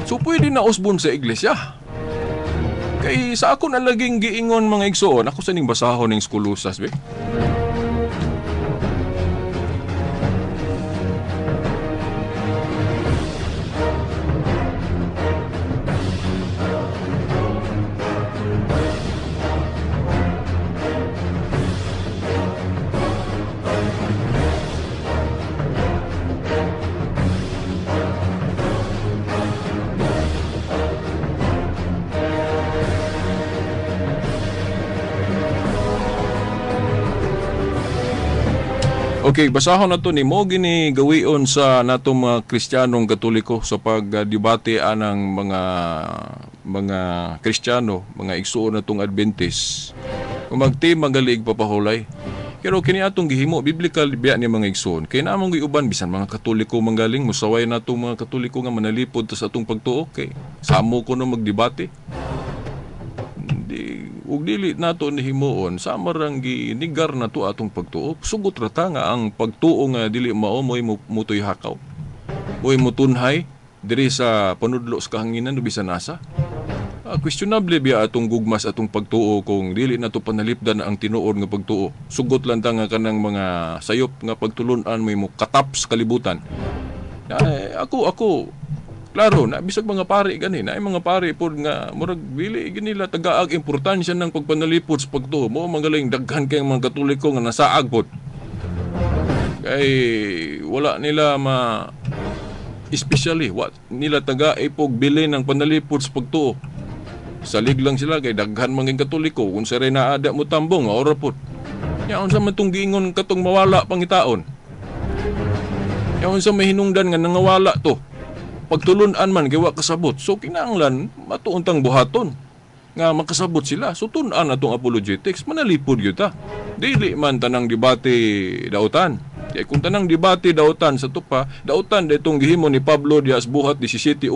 So pwede na usbon sa iglesia. Kay sa ako na laging giingon mga igsoon, ako sa ning basahon ning Skulusas, be. Okay, basahon na to ni mo gini gawion sa natong mga Kristiyanong Katoliko sa pagdebate anang mga Kristiyano, mga igsuon natong Adventist. Kung magtema galig papahulay. Pero kini atong gihimo biblical biya ni mga igsuon. Kay namang giuban bisan mga Katoliko manggaling musaway natong mga Katoliko nga manalipod sa atong pagtuo, kay samo ko no magdebate. Ug dili nato ni himuon sa marang ginigar na to atong pagtuo. Sugot ra ta nga ang pagtuo nga dili mao mo'y mutoy hakaw. Mo'y mutunhay diri sa panudlo sa kahanginan bisan asa. Questionable biya atong gugmas atong pagtuo kung dili nato panalipdan ang tinuod nga pagtuo. Sugot lang ta nga kanang mga sayop nga pagtulon-an mo katap sa kalibutan. Ako klaro na bisag mga pari gani na ay mga pari pod nga murag dili ginila tagaag importansya ng pagpanalipod sa pagtuo mo magaling daghan kay mga Katoliko nga nasaag pod. Kay wala nila especially what nila taga ipog bilin ng panalipod sa pagtuo. Salig lang sila kay daghan mga Katoliko kung sa rin naada mo tambong ora pod. Yaon sa matong giingon katong mawala pangitaon. Yaon sa mahinungdan nga nangawala to. Pagtulunan man gawa kasabot. So kinahanglan matuuntang buhaton nga makasabot sila. So tun-an atong apologetics manalipod gyud ta. Dili man tanang debate dautan. Kay kung tanang debate dautan sa tupa, dautan detong gihimo ni Pablo Diaz buhat 17:1-2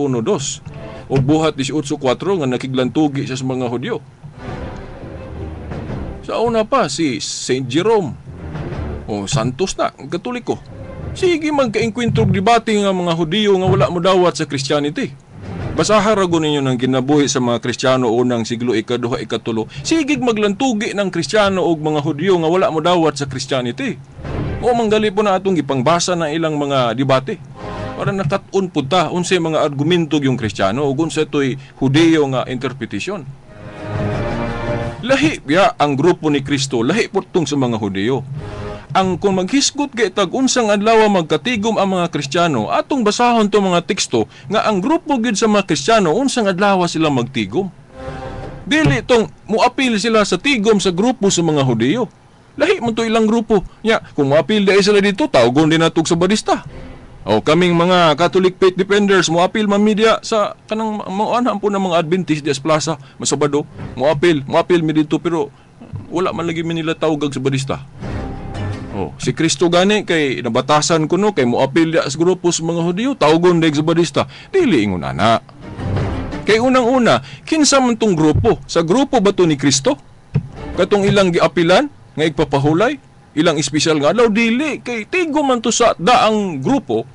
o buhat 18:4 nga nakiglantugi siya sa mga Hudyo. Sa una pa si Saint Jerome o Santos na Katoliko. Sige magkainkwentro debate nga mga Hudiyo nga wala mo dawat sa Christianity. Basaha rago ninyo ng ginabuhi sa mga Kristiyano unang siglo ikaduha ikatulo. Sige maglantugi ng Kristiyano o mga Hudiyo nga wala mo dawat sa Christianity. O manggali po na atong gipangbasa ng ilang mga debate. Para nakat-un po ta unsay mga argumento yung Kristiyano o unsay to'y Hudiyo nga interpretation. Lahi biya ang grupo ni Kristo, lahi po tong sa mga Hudiyo. Ang kung maghisgot kay tag unsang adlaw magkatigom ang mga Kristiyano, atong basahon to mga teksto nga ang grupo gyud sa mga Kristiyano unsang adlaw sila magtigom. Dili tong muapil sila sa tigom sa grupo sa mga Hudiyo. Lahi man to ilang grupo. Nya, kung muapil dai sila dito, tawgon din natog sa Badista. O kaming mga Catholic Faith Defenders muapil man media sa kanang mauanhan po ng mga Adventist Dias Plaza, masabado, muapil mi dito pero wala man lagi nila tawag sa Badista. Oh, si Kristo gani kay nabatasan kuno kay moapil sa grupo sa mga Hudiyo, tawgon dayeg sa Badista. Dili ingon ana. Kay unang-una, kinsa man tong grupo? Sa grupo ba to ni Kristo? Katong ilang giapilan nga igpapahulay, ilang espesyal nga adlaw dili kay tigo man to sa daang grupo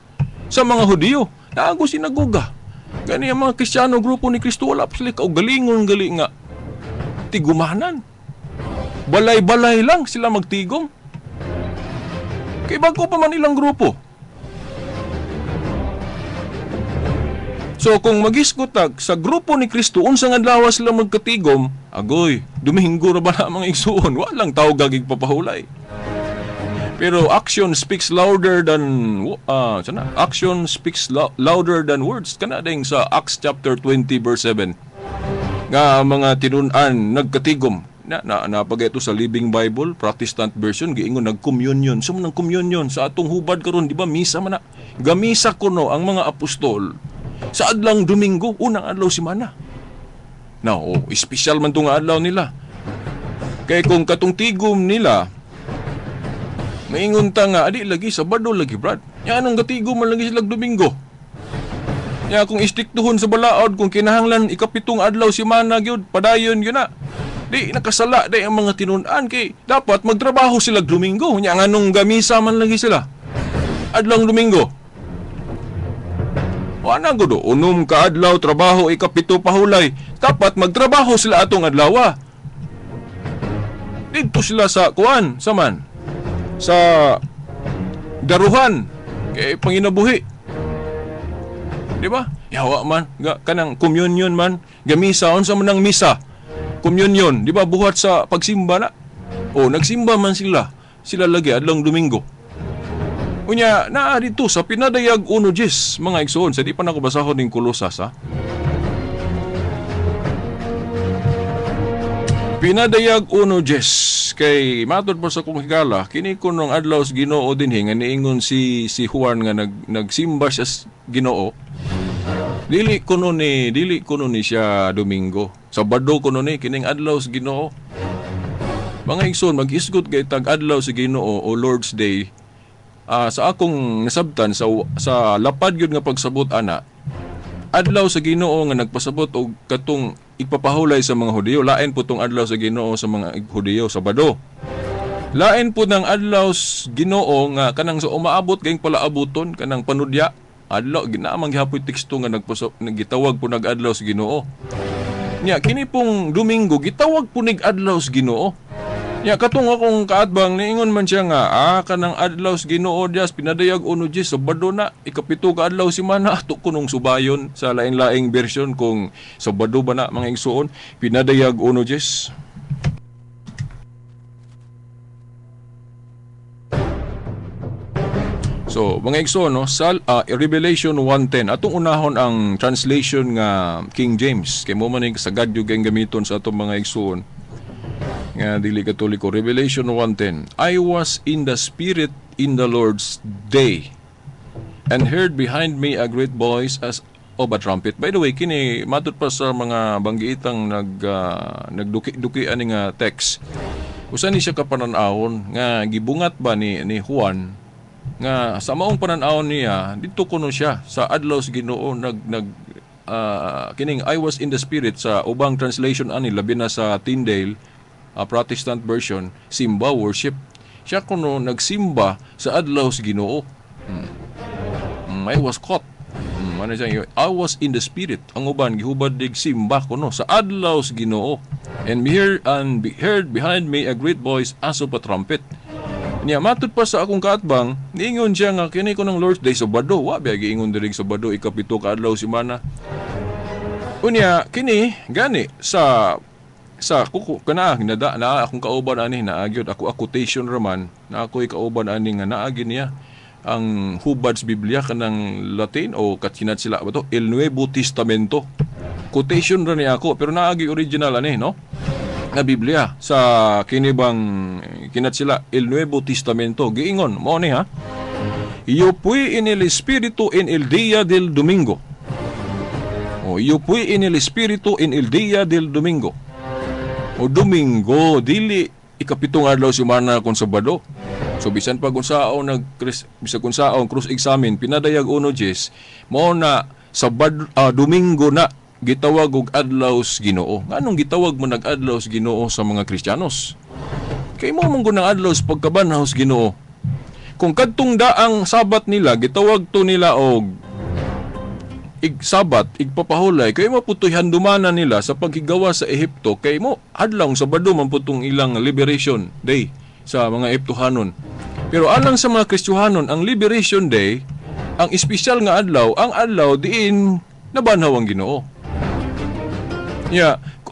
sa mga Hudiyo. Naago sinagoga. Gani ang mga Kristiyano grupo ni Kristo wala pa sila kaugalingon gali nga tigumanan. Balay-balay lang sila magtigom. Kay bago pa man ilang grupo. So kung magisgotag sa grupo ni Kristo unsang adlaw sila magkatigom, agoy, Domingo ra ba na mga igsuon, walang tawag igpapahulay. Pero action speaks louder than louder than words. Kana ding sa Acts chapter 20 verse 7. Nga mga tinun-an nagkatigom. Napagay ito sa Living Bible, Protestant version, giingon nag-communion. So, nang communion sa atong hubad karon, di ba, misa man na. Gamisa kuno ang mga apostol sa adlang Domingo, unang adlaw semana. Now, espesyal man itong adlaw nila. Kaya kung katong tigom nila, maingon ta nga, adi lagi, Sabado lagi, brad. Yan ang gatigom man lagi silang Domingo. Ya, kung istiktuhon sa balaod, kung kinahanglan, ikapitong adlaw semana, gyud padayon yun na. Di nakasala day ang mga tinun-an kay dapat magtrabaho sila Domingo. Nya nganong gamisa man lagi sila. Adlang Domingo. Wala gudo unom ka adlaw trabaho ikapito pahulay. Dapat magtrabaho sila atong adlaw. Dito sila sa kuan saman. Sa daruhan kay panginabuhi. Di ba? Yawa man kanang communion man, gamisa unsa man ang misa. Communion, di ba buhat sa pagsimba na? O, nagsimba man sila. Sila lagi, adlang Domingo. Unya, naa dito sa pinadayag 1:10, mga igsoon. Sa di pa nakabasahon ng Kolosas, ha? Pinadayag 1:10. Kay matod pa sa kong higala, kini ko nung adlaw sa Ginoo din nga niingon si Juan nga nagsimba siya sa Ginoo. Dili kuno ni siya Domingo. Sabado kuno ni kining adlaw sa Ginoo. Mga igsoon, mag-isgot kay tag adlaw sa Ginoo o Lord's Day. Sa akong nasabtan sa lapad gyud nga pagsabot ana. Adlaw sa Ginoo nga nagpasabot og katong ipapahulay sa mga Hudiyo. Lain po tong adlaw sa Ginoo sa mga Hudiyo, Sabado. Lain po ng adlaw sa Ginoo nga kanang sa umaabot kayong palaabuton kanang panudya. Adlaw ginaamang gihapoy teksto nga nagitawag po nag-adlaw sa Ginoo. Nya kini pong Domingo gitawag po nig-adlaw sa Ginoo. Nya katong akong kaadbang niingon man siya nga kanang adlaw sa Ginoo dias pinadayag 1:10 Sabado na ikapito ka adlaw semana ato kunong subayon sa lain-laing version kung Sabado ba na mga igsoon pinadayag 1:10. So, mga igsoon, no, Revelation 1:10. Atong unahon ang translation nga King James. Kay mo man yung sagad yung gamiton sa atong mga igsoon. Nga dili Katoliko. Revelation 1:10. I was in the Spirit in the Lord's day, and heard behind me a great voice as of a trumpet. By the way, kini matod pa sa mga banggiitang nagduki-duki ani nga text. Usa ni siya kapananahon nga gibungat ba ni Juan nga sa maong pananawon niya dito kuno siya sa adlaw sa Ginoo kining I was in the Spirit sa ubang translation ani labi na sa Tyndale Protestant version simba worship siya kuno nagsimba sa adlaw sa Ginoo. I was caught. Ano siya, I was in the spirit. Ang uban gihubad dig simba ko no sa adlaw sa Ginoo. And heard behind me a great voice as of a trumpet. Niya matud pa sa akong kaatbang, niingon siya nga kini ko ng Lord's Day Sabado. Wa biya giingon diri Sabado ikapito ka adlaw semana. Unya kini gani sa kuko kana hinada na akong kauban ani naagyod ako quotation raman na ako'y kauban ani nga naagi niya ang hubad sa Biblia kanang Latin o katsinat sila ba to El Nuevo Testamento. Quotation ra ni ako pero naagi original ani no nga Biblia sa kinibang kinat sila El Nuevo Testamento giingon mo ni ha. Yo fui en el espíritu en el día del domingo. Yo fui en el espíritu en el día del domingo. O Domingo dili ikapitong adlaw semana kon Sabado. So bisan pa kung saon bisan kung saon cross examine pinadayag 1:10 mao na Domingo na gitawag og adlaw sa Ginoo. Nganong gitawag mo nag-adlaw sa Ginoo sa mga Kristiyanos? Kay mo mong gunang adlaw sa pagkabanhaw sa Ginoo. Kung kadtong daang Sabat nila gitawag to nila og Sabat igpapahulay kay mo putoy handumanan nila sa paghigawa sa Ehipto kay mo adlaw Sabado man putong ilang Liberation Day sa mga Ehiptohanon. Pero alang sa mga Kristiyanon ang Liberation Day ang espesyal nga adlaw ang adlaw diin nabanhaw ang Ginoo.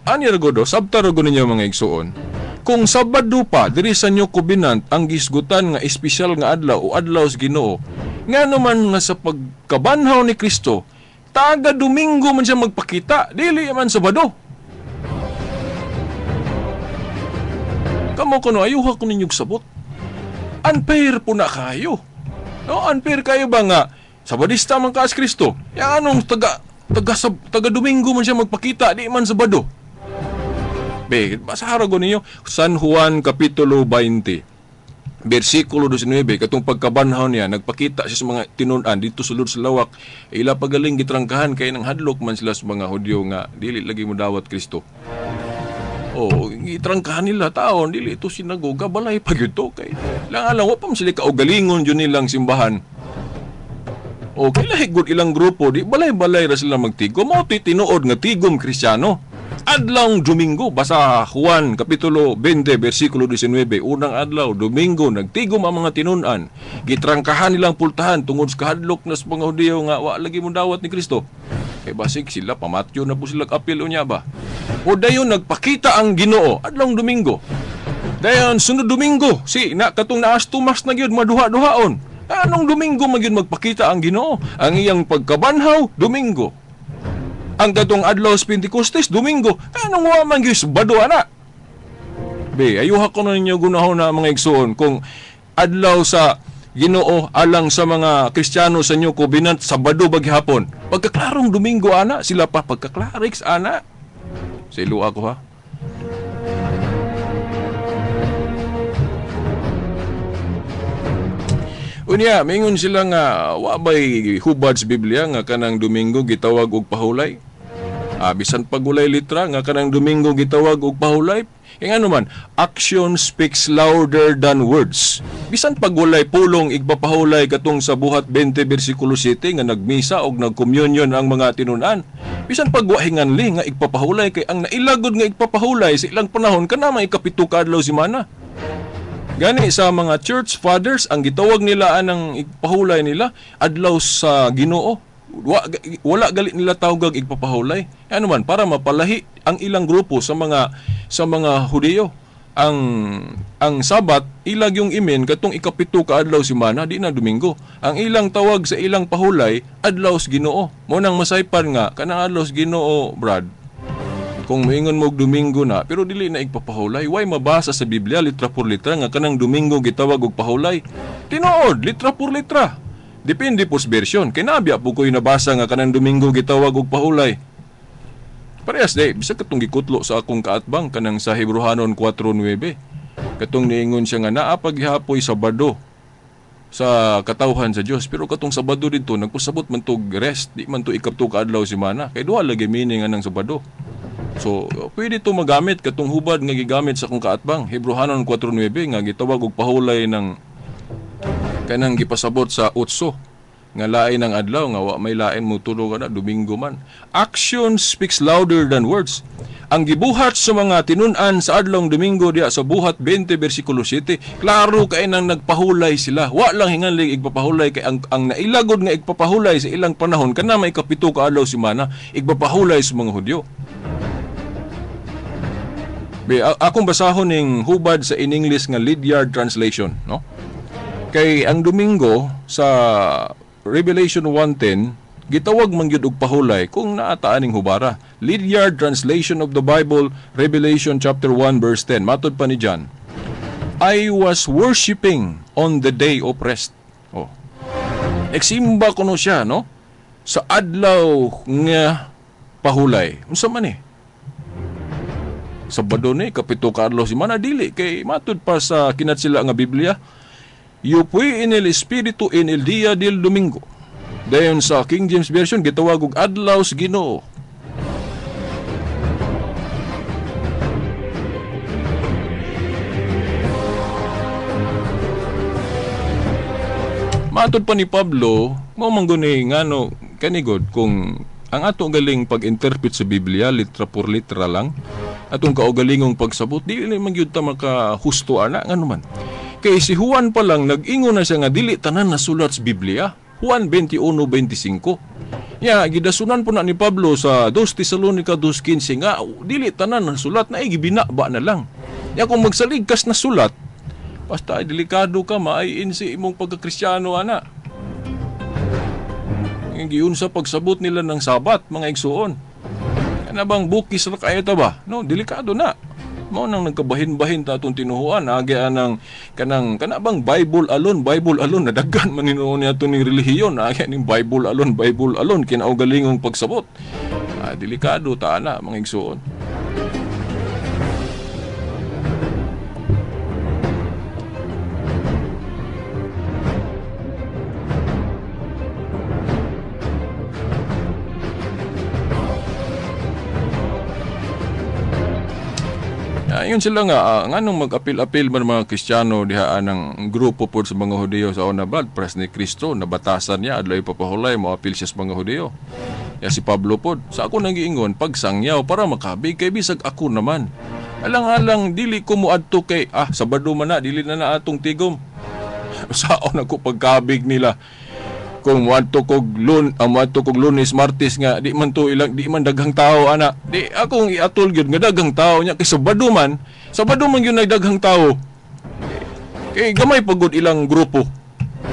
Ani ragodo sabta rago ninyo mga igsuon. Kung Sabado pa diri sa New Covenant ang gisgutan nga espesyal nga adlaw o adlaw sa Ginoo, ngano man nga sa pagkabanhaw ni Kristo taga Domingo man siya magpakita, dili man Sabado. Kamo kuno ayuha ko ninyong sabot. Unfair po na kayo. No, unfair kayo ba nga Sabadista man ka as Kristo? Yang anong taga Domingo man siya magpakita, di man Sabado. Basahara ko ninyo San Juan Kapitulo 20. Versikulo 19, katong pagkabanhaw niya, nagpakita siya sa mga tinunan dito sulod sa lawak, ila pagaling gitrangkahan kay nang hadlok man sila sa mga Hudyo nga, dili lagi mo dawat Kristo. Gitrangkahan nila taon, dili ito sinagoga, balay pag ito kay. Lang wa pa sila kaugalingon yun nilang simbahan. Kilahigod ilang grupo, di balay-balay ra sila magtigo, mao tinuod nga tigom Kristiyano. Adlaw Domingo, basa Juan Kapitulo 20, versikulo 19, unang adlaw, Domingo, nagtigom ang mga tinunan. Gitrangkahan nilang pultahan tungod sa kahadlok na sa mga Hudyo nga wa lagi mo dawat ni Kristo. Kay basig sila, pamatyo na po sila apil o niya ba? O dayon nagpakita ang Ginoo, adlaw Domingo. Dayon sunod Domingo, katong naas tumas na gyud maduha-duhaon. Anong Domingo magyud magpakita ang Ginoo? Ang iyang pagkabanhaw, Domingo. Ang katong adlaw sa Pentecostes, Domingo. Anong wa man gyud Sabado ana? Ayuha ko na ninyo gunahon na mga igsoon kung adlaw sa Ginoo alang sa mga Kristiyano sa New Covenant Sabado baghapon. Pagkaklarong Domingo ana, sila pa pagkaklarix ana. Sa ilo ako ha. Unya, mingon sila nga wa bay hubad sa Biblia nga kanang Domingo gitawag og pahulay. Bisan pagulay litra nga kanang Domingo gitawag og pahulay. Ano man, action speaks louder than words. Bisan pagulay pulong igpapahulay katong sa buhat 20 bersikulo 7 nga nagmisa og nagkommunyon ang mga tinunan. Bisan pagwahinganli nga igpapahulay kay ang nailagod nga igpapahulay sa ilang panahon kana may kapito ka adlaw semana. Gani sa mga church fathers, ang gitawag nila anang igpahulay nila, adlaw sa Ginoo. Wala galit nila tawag igpapahulay. Ano man, para mapalahi ang ilang grupo sa mga Hudyo. Ang Sabat, ilag yung imen katong ikapito ka adlaw semana, di na Domingo. Ang ilang tawag sa ilang pahulay, adlaw sa Ginoo. Mo nang masaypan nga, kanang adlaw sa Ginoo, Brad. Kung moingon mo og Domingo na, pero dili na igpapahulay, way mabasa sa Biblia litra por litra nga kanang Domingo gitawag og pahulay. Tinuod, litra por litra. Depende po sa version. Kay nabya po ko'y nabasa nga kanang Domingo gitawag og pahulay. Parehas day, bisa katong gikutlo sa akong kaatbang kanang sa Hebrehanon 4:9. Katong niingon siya nga naa paghihapoy Sabado sa katawhan sa Dios, pero katong Sabado dito nagpasabot man tog rest, di man to ikapto ka adlaw semana. Kay duha lagi meaning anang Sabado. So, pwede ito magamit katong hubad nga gigamit sa kong kaatbang. Hebrehanon 4:9 nga gitawag og pahulay ng kanang gipasabot sa utso. nga lain ang adlaw nga wa may lain mo tulog na Domingo man. Action speaks louder than words. Ang gibuhat sa mga tinun-an sa adlong Domingo diya sa buhat 20 bersikulo 7, klaro kay nang nagpahulay sila. Wa lang hinganlig igpapahulay kay ang nailagod nga igpapahulay sa ilang panahon kana may kapito ka adlaw semana igpapahulay sa mga Hudyo. Akong basahon ning hubad sa in English nga Ledyard translation, no? Kay ang Domingo sa Revelation 1:10 gitawag man gyud og pahulay kung naataan ning hubara. Ledyard translation of the Bible, Revelation chapter 1 verse 10. Matod pa ni John, I was worshiping on the day of rest. Oh. Nagsimba kuno siya, no? Sa adlaw nga pahulay. Unsa man eh? Sabado ni kapito ka adlaw si mana dili kay matud pa sa kinatsila nga Biblia. You fui en el espíritu en el día del domingo. Dayon sa King James Version gitawag og adlaw sa Ginoo. Matod pa ni Pablo, mao man guni ngano kanigod kung ang ato galing pag-interpret sa Biblia litra por litra lang, atong kaugalingong pagsabot dili man gyud ta makahusto ana ngano man. Kay si Juan pa lang nag-ingon na siya nga dili tanan nasulat sa Biblia. Juan 21:25. Ya, gidasunan po na ni Pablo sa 2 Tesalonica 2:15 nga dili tanan nasulat na gibinaba na lang. Ya kung magsaligkas na sulat, basta delikado ka maayin si imong pagkakristyano ana. Giun sa pagsabot nila ng Sabat mga igsuon. Kana bang bukis ra kayo ta ba? No, delikado na. Mao nang nagkabahin-bahin ta atong tinuhuan agi anang kana bang Bible alone nadaghan man ninuon niya ning relihiyon agi ning Bible alone kinaugalingong pagsabot. Delikado ta ana mga igsuon. Yun sila nga, nganong mag-apil-apil man mga Kristiyano diha ng grupo po sa mga Hudiyo sa una bad, pres ni Kristo, nabatasan niya, adlay papahulay, mo-apil siya sa mga Hudiyo. Ya si Pablo po, sa ako nang giingon, pagsangyaw para makabig, kay bisag ako naman. Alang-alang, dili ko muadto kay, Sabado man na, dili na atong tigom. Saon ako pagkabig nila. Kung muadto kog Lunes, Martes nga di man daghang tao ana. Di akong iatol gyud nga daghang tao nya kay Sabado man gyud daghang tao. Kay gamay pagod ilang grupo.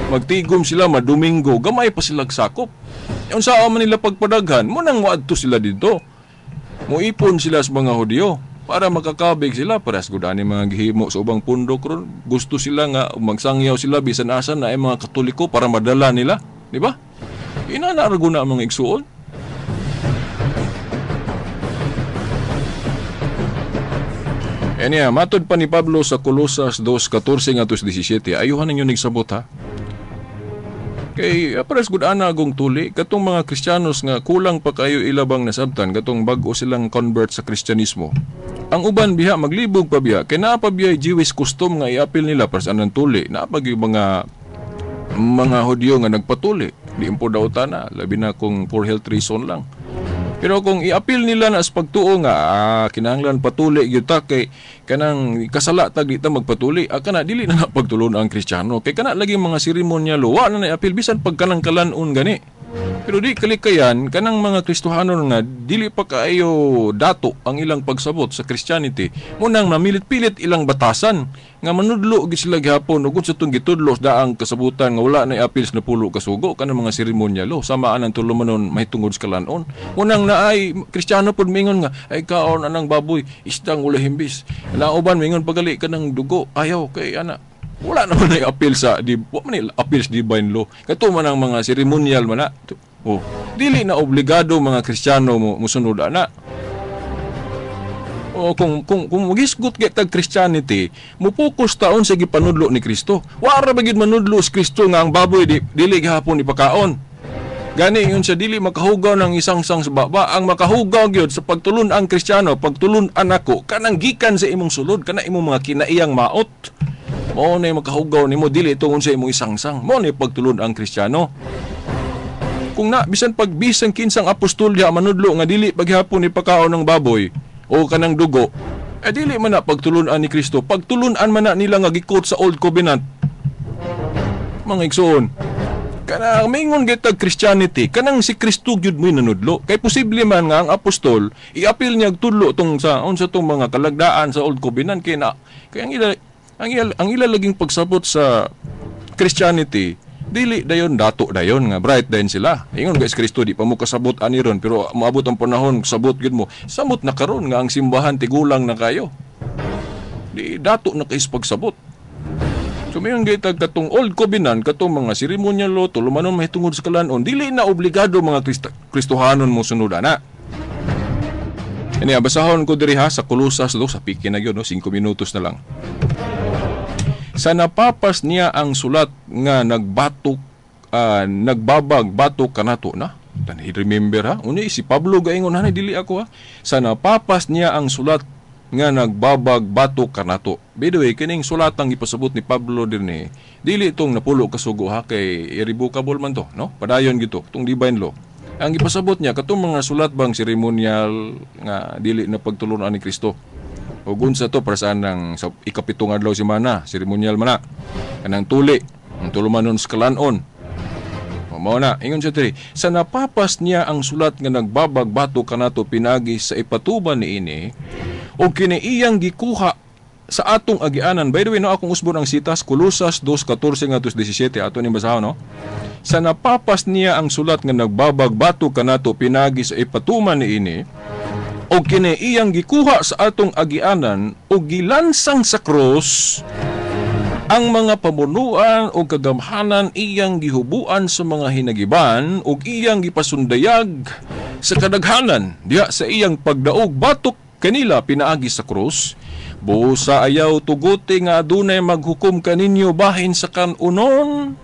Magtigom sila Domingo, gamay pa sila sakop. Unsa man nila pagpadaghan, mo nang muadto sila dito. Muipon sila sa mga Hudiyo para makakabig sila paras gud ani mga gihimo sa ubang pundok ron. Gusto sila nga magsangyaw sila bisan asa na ay mga Katoliko para madala nila. Di ba? Inanarago na ang mga igsuon. Matod pa ni Pablo sa Colosas 2:14-17, ayuhan ninyo nagsabot ha. Kay pares gud ana agong tuli katong mga Kristiyanos nga kulang pa kayo ilabang nasabtan katong bag-o silang convert sa Kristyanismo. Ang uban biha maglibog pa biha kay naa pa biya Jewish custom nga iapil nila para sa anang tuli. Naa pa gyud mga Hudyo nga nagpatuli, di impo daw tana, labi na kung for health reason lang. Pero kung iapil nila na sa pagtuo nga, kinahanglan patuli gyud ta kay kanang kasala tag di ta magpatuli, kana dili na pagtulon ang Kristiyano. Kay kana lagi mga seremonyal, wa na iapil bisan pagkanang kalanon gani. Pero di kalikayan kanang mga Kristohano nga dili pa kaayo dato ang ilang pagsabot sa Christianity, munang namilit-pilit ilang batasan nga manudlo gid sila gihapon ug sa tong gitudlo daang kasabutan nga wala na iapil sa napulo kasugo kanang mga seremonyalo samaan ang tulumanon mahitungod sa kalanon. Munang naay Kristiyano pud mingon nga ay kaon anang baboy isdang ula himbis. Nauban mingon pagali kanang dugo ayaw kay ana. Wala naman na appeal sa divine law. Kato man ang mga ceremonial man na. Dili na obligado mga Kristiyano musunod ana. Kung magisgot kay tag Christianity, mupokus taon sa gipanudlo ni Kristo. Wara ba gid manudlo si Kristo nga ang baboy dili gihapon ipakaon. Gani yun sa dili makahugaw ng isang-sang sa baba. Ang makahugaw gyud sa pagtulon ang Kristiyano, pagtulon anako kanang gikan sa imong sulod kana imong mga kinaiyang maot. Mo na makahugaw nimo dili tungod sa imong isang-sang. Mo na pagtulon ang Kristiyano. Kung na bisan bisan kinsang apostol diha manudlo nga dili paghapon ni pagkaon ng baboy o kanang dugo, dili man na pagtulunan ni Kristo. Pagtulunan man na nila nga gikot sa Old Covenant. Mga igsoon, kanang maingon gitag Christianity, kanang si Kristo gyud mo'y nanudlo. Kay posible man nga ang apostol iapil niya tudlo tong sa unsa tong mga kalagdaan sa Old Covenant kay ang ila laging pagsabot sa Christianity dili dayon dato dayon nga bright dayon sila. Ingon guys Kristo di pa mo kasabot ani ron pero maabot ang panahon sabot gyud mo. Samot na karon nga ang simbahan tigulang na kayo. Di dato na kayo pagsabot. So mayon gitag katong Old Covenant katong mga seremonyal law tulumanon mahitungod sa kalanon dili na obligado mga Kristohanon mo sunod ana. Ini basahon ko diri ha sa Kolosas 2 sa piki na gyud no 5 minutos na lang. Sa napapas niya ang sulat nga nagbabag batok kanato na. Remember ha? Unya si Pablo gaingon hanay dili ako ha. Sa napapas niya ang sulat nga nagbabag batok kanato. By the way, kining sulatang ipasabot ni Pablo dinhi, dili itong napulo kasugo ha kay irrevocable man to, no? Padayon gito, tong divine law. Ang ipasabot niya katong mga sulat bang seremonyal nga dili na pagtulunan ni Kristo. O gunsa to para saan ng sa ikapitong adlaw si mana, seremonyal mana. Kanang tuli, ang tulumanon sa kalanon. Mao na, ingon siya diri, sa napapas niya ang sulat nga nagbabagbato kanato pinagi sa ipatuban niini o kiniiyang gikuha sa atong agianan. By the way, no, akong usbon ang sitas, Kolosas 2:14 nga 17, ato ni basahon, no? Sa napapas niya ang sulat nga nagbabagbato kanato pinagi sa ipatuman niini o kiniiyang gikuha sa atong agianan o gilansang sa krus ang mga pamunuan o kagamhanan iyang gihubuan sa mga hinagiban o iyang gipasundayag sa kadaghanan diha sa iyang pagdaog batok kanila pinaagi sa krus. Busa ayaw tuguti nga adunay maghukom kaninyo bahin sa kanunon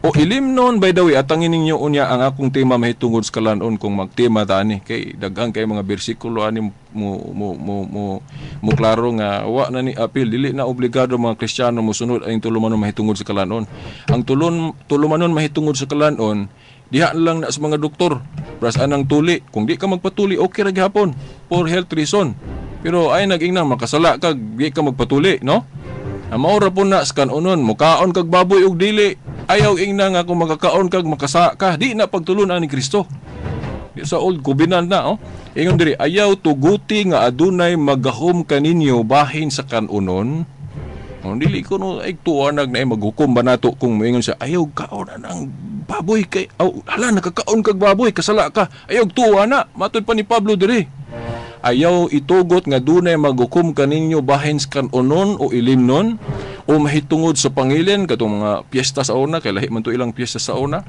o ilimnon. By the way, atangin ninyo unya ang akong tema mahitungod sa kalanon kung magtema tani kay daghang kay mga bersikulo ani mo klaro nga wa na ni apil dili na obligado mga Kristiyano mosunod ang tulumanon mahitungod sa kalanon. Ang tulumanon mahitungod sa kalanon diha lang na sa mga doktor pras anang tuli. Kung di ka magpatuli okay ra gihapon for health reason. Pero ay naging makasala kag di ka magpatuli, no? Maura po na sa kanunon, mukaon kag baboy og dili. Ayaw ingna nga kung makakaon kag makasa ka, di na pagtulunan ni Kristo. Sa Old Covenant na, oh. Ingon diri, ayaw tuguti nga adunay magahom kaninyo bahin sa kanunon. Dili ko no ay tuwanag na maghukom ba nato kung moingon siya, ayaw kaon na ng baboy kay, hala nakakaon kag baboy, kasala ka. Ayaw tuwa na, matod pa ni Pablo diri. Ayaw itugot nga dunay maghukom kaninyo bahin sa kanunon o ilimnon o mahitungod sa pangilin katong mga piyesta sa una kay lahi man to ilang piyesta sa una,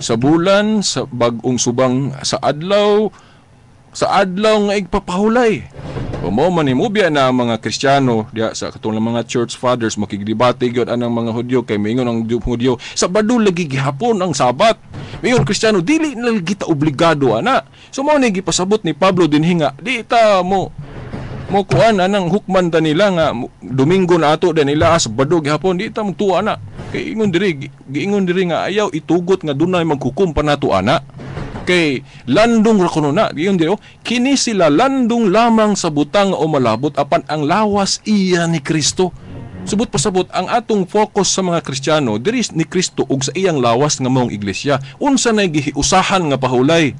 sa bulan, sa bag-ong subang sa adlaw nga igpapahulay. Mao man ni mubya na ang mga Kristiyano diya sa katong mga church fathers makigdebate gyud anang mga Hudyo kay moingon ang Hudyo Sabado lagi gihapon ang Sabat. Mayon Kristiyano dili na lagi ta obligado ana. So mao ni gipasabot ni Pablo dinhi nga di ta mo kuan anang hukman ta nila nga Domingo na ato din nila Sabado gihapon di ta magtuwa ana. Kay ingon diri nga ayaw itugot nga dunay maghukom pa nato ana. Kay landong ra kuno na diyon dio kini sila landong lamang sa butang o malabot apan ang lawas iya ni Kristo. Subot pasabot ang atong focus sa mga Kristiyano diri ni Kristo ug sa iyang lawas nga maong iglesia. Unsa nay gihiusahan nga pahulay?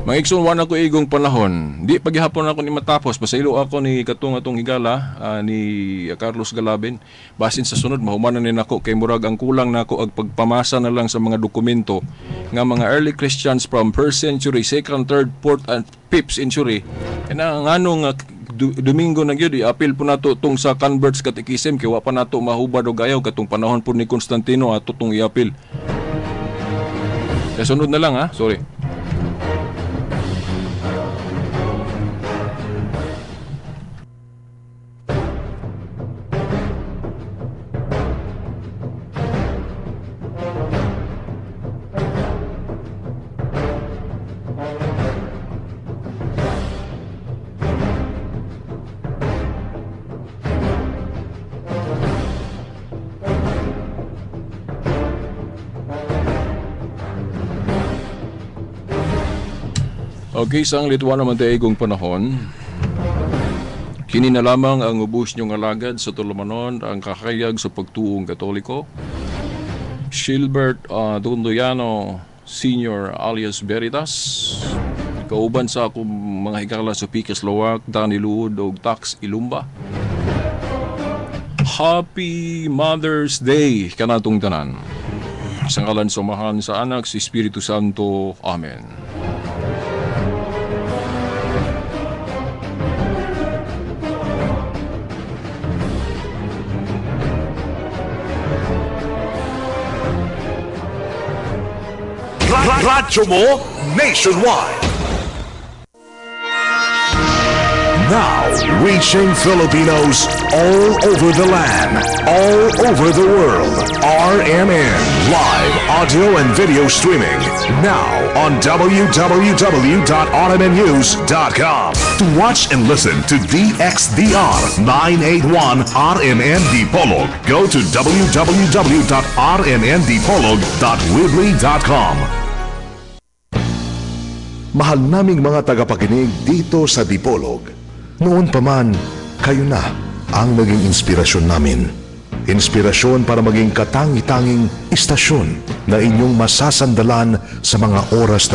Maigsoon wan ako igong panahon. Di paghihapon ako ni matapos. Pasaylo ako ni katong atong higala ni Carlos Galabin. Basin sa sunod mahumanan ni nako kay murag ang kulang nako ag pagpamasa na lang sa mga dokumento nga mga early Christians from 1st century, 2nd, 3rd, 4th and 5th century. Nga nganong Domingo na gyud apil po nato tong sa Converts Catechism kay wa pa nato mahubad og ayaw katong panahon po ni Constantino ato tong iapil. Kaya sunod na lang ha. Sorry. Okay, sa ang litwa naman tayo kong panahon, kini na lamang ang ubos niyong alagad sa tulumanon ang kakayag sa pagtuong katoliko. Shilbert Dundoyano Sr. alias Veritas. Kauban sa akong mga higala sa Picas Lawak, Dani Luod o Tax Ilumba. Happy Mother's Day kanatong tanan. Sa ngalan sumahan sa anak si Espiritu Santo. Amen. Radyo mo nationwide. Now reaching Filipinos all over the land, all over the world. RMN live audio and video streaming now on www.rmnnews.com. To watch and listen to DXDR 981 RMN Dipolog, go to www.rmndipolog.weebly.com. Mahal naming mga tagapakinig dito sa Dipolog. Noon pa man, kayo na ang naging inspirasyon namin. Inspirasyon para maging katangi-tanging istasyon na inyong masasandalan sa mga oras na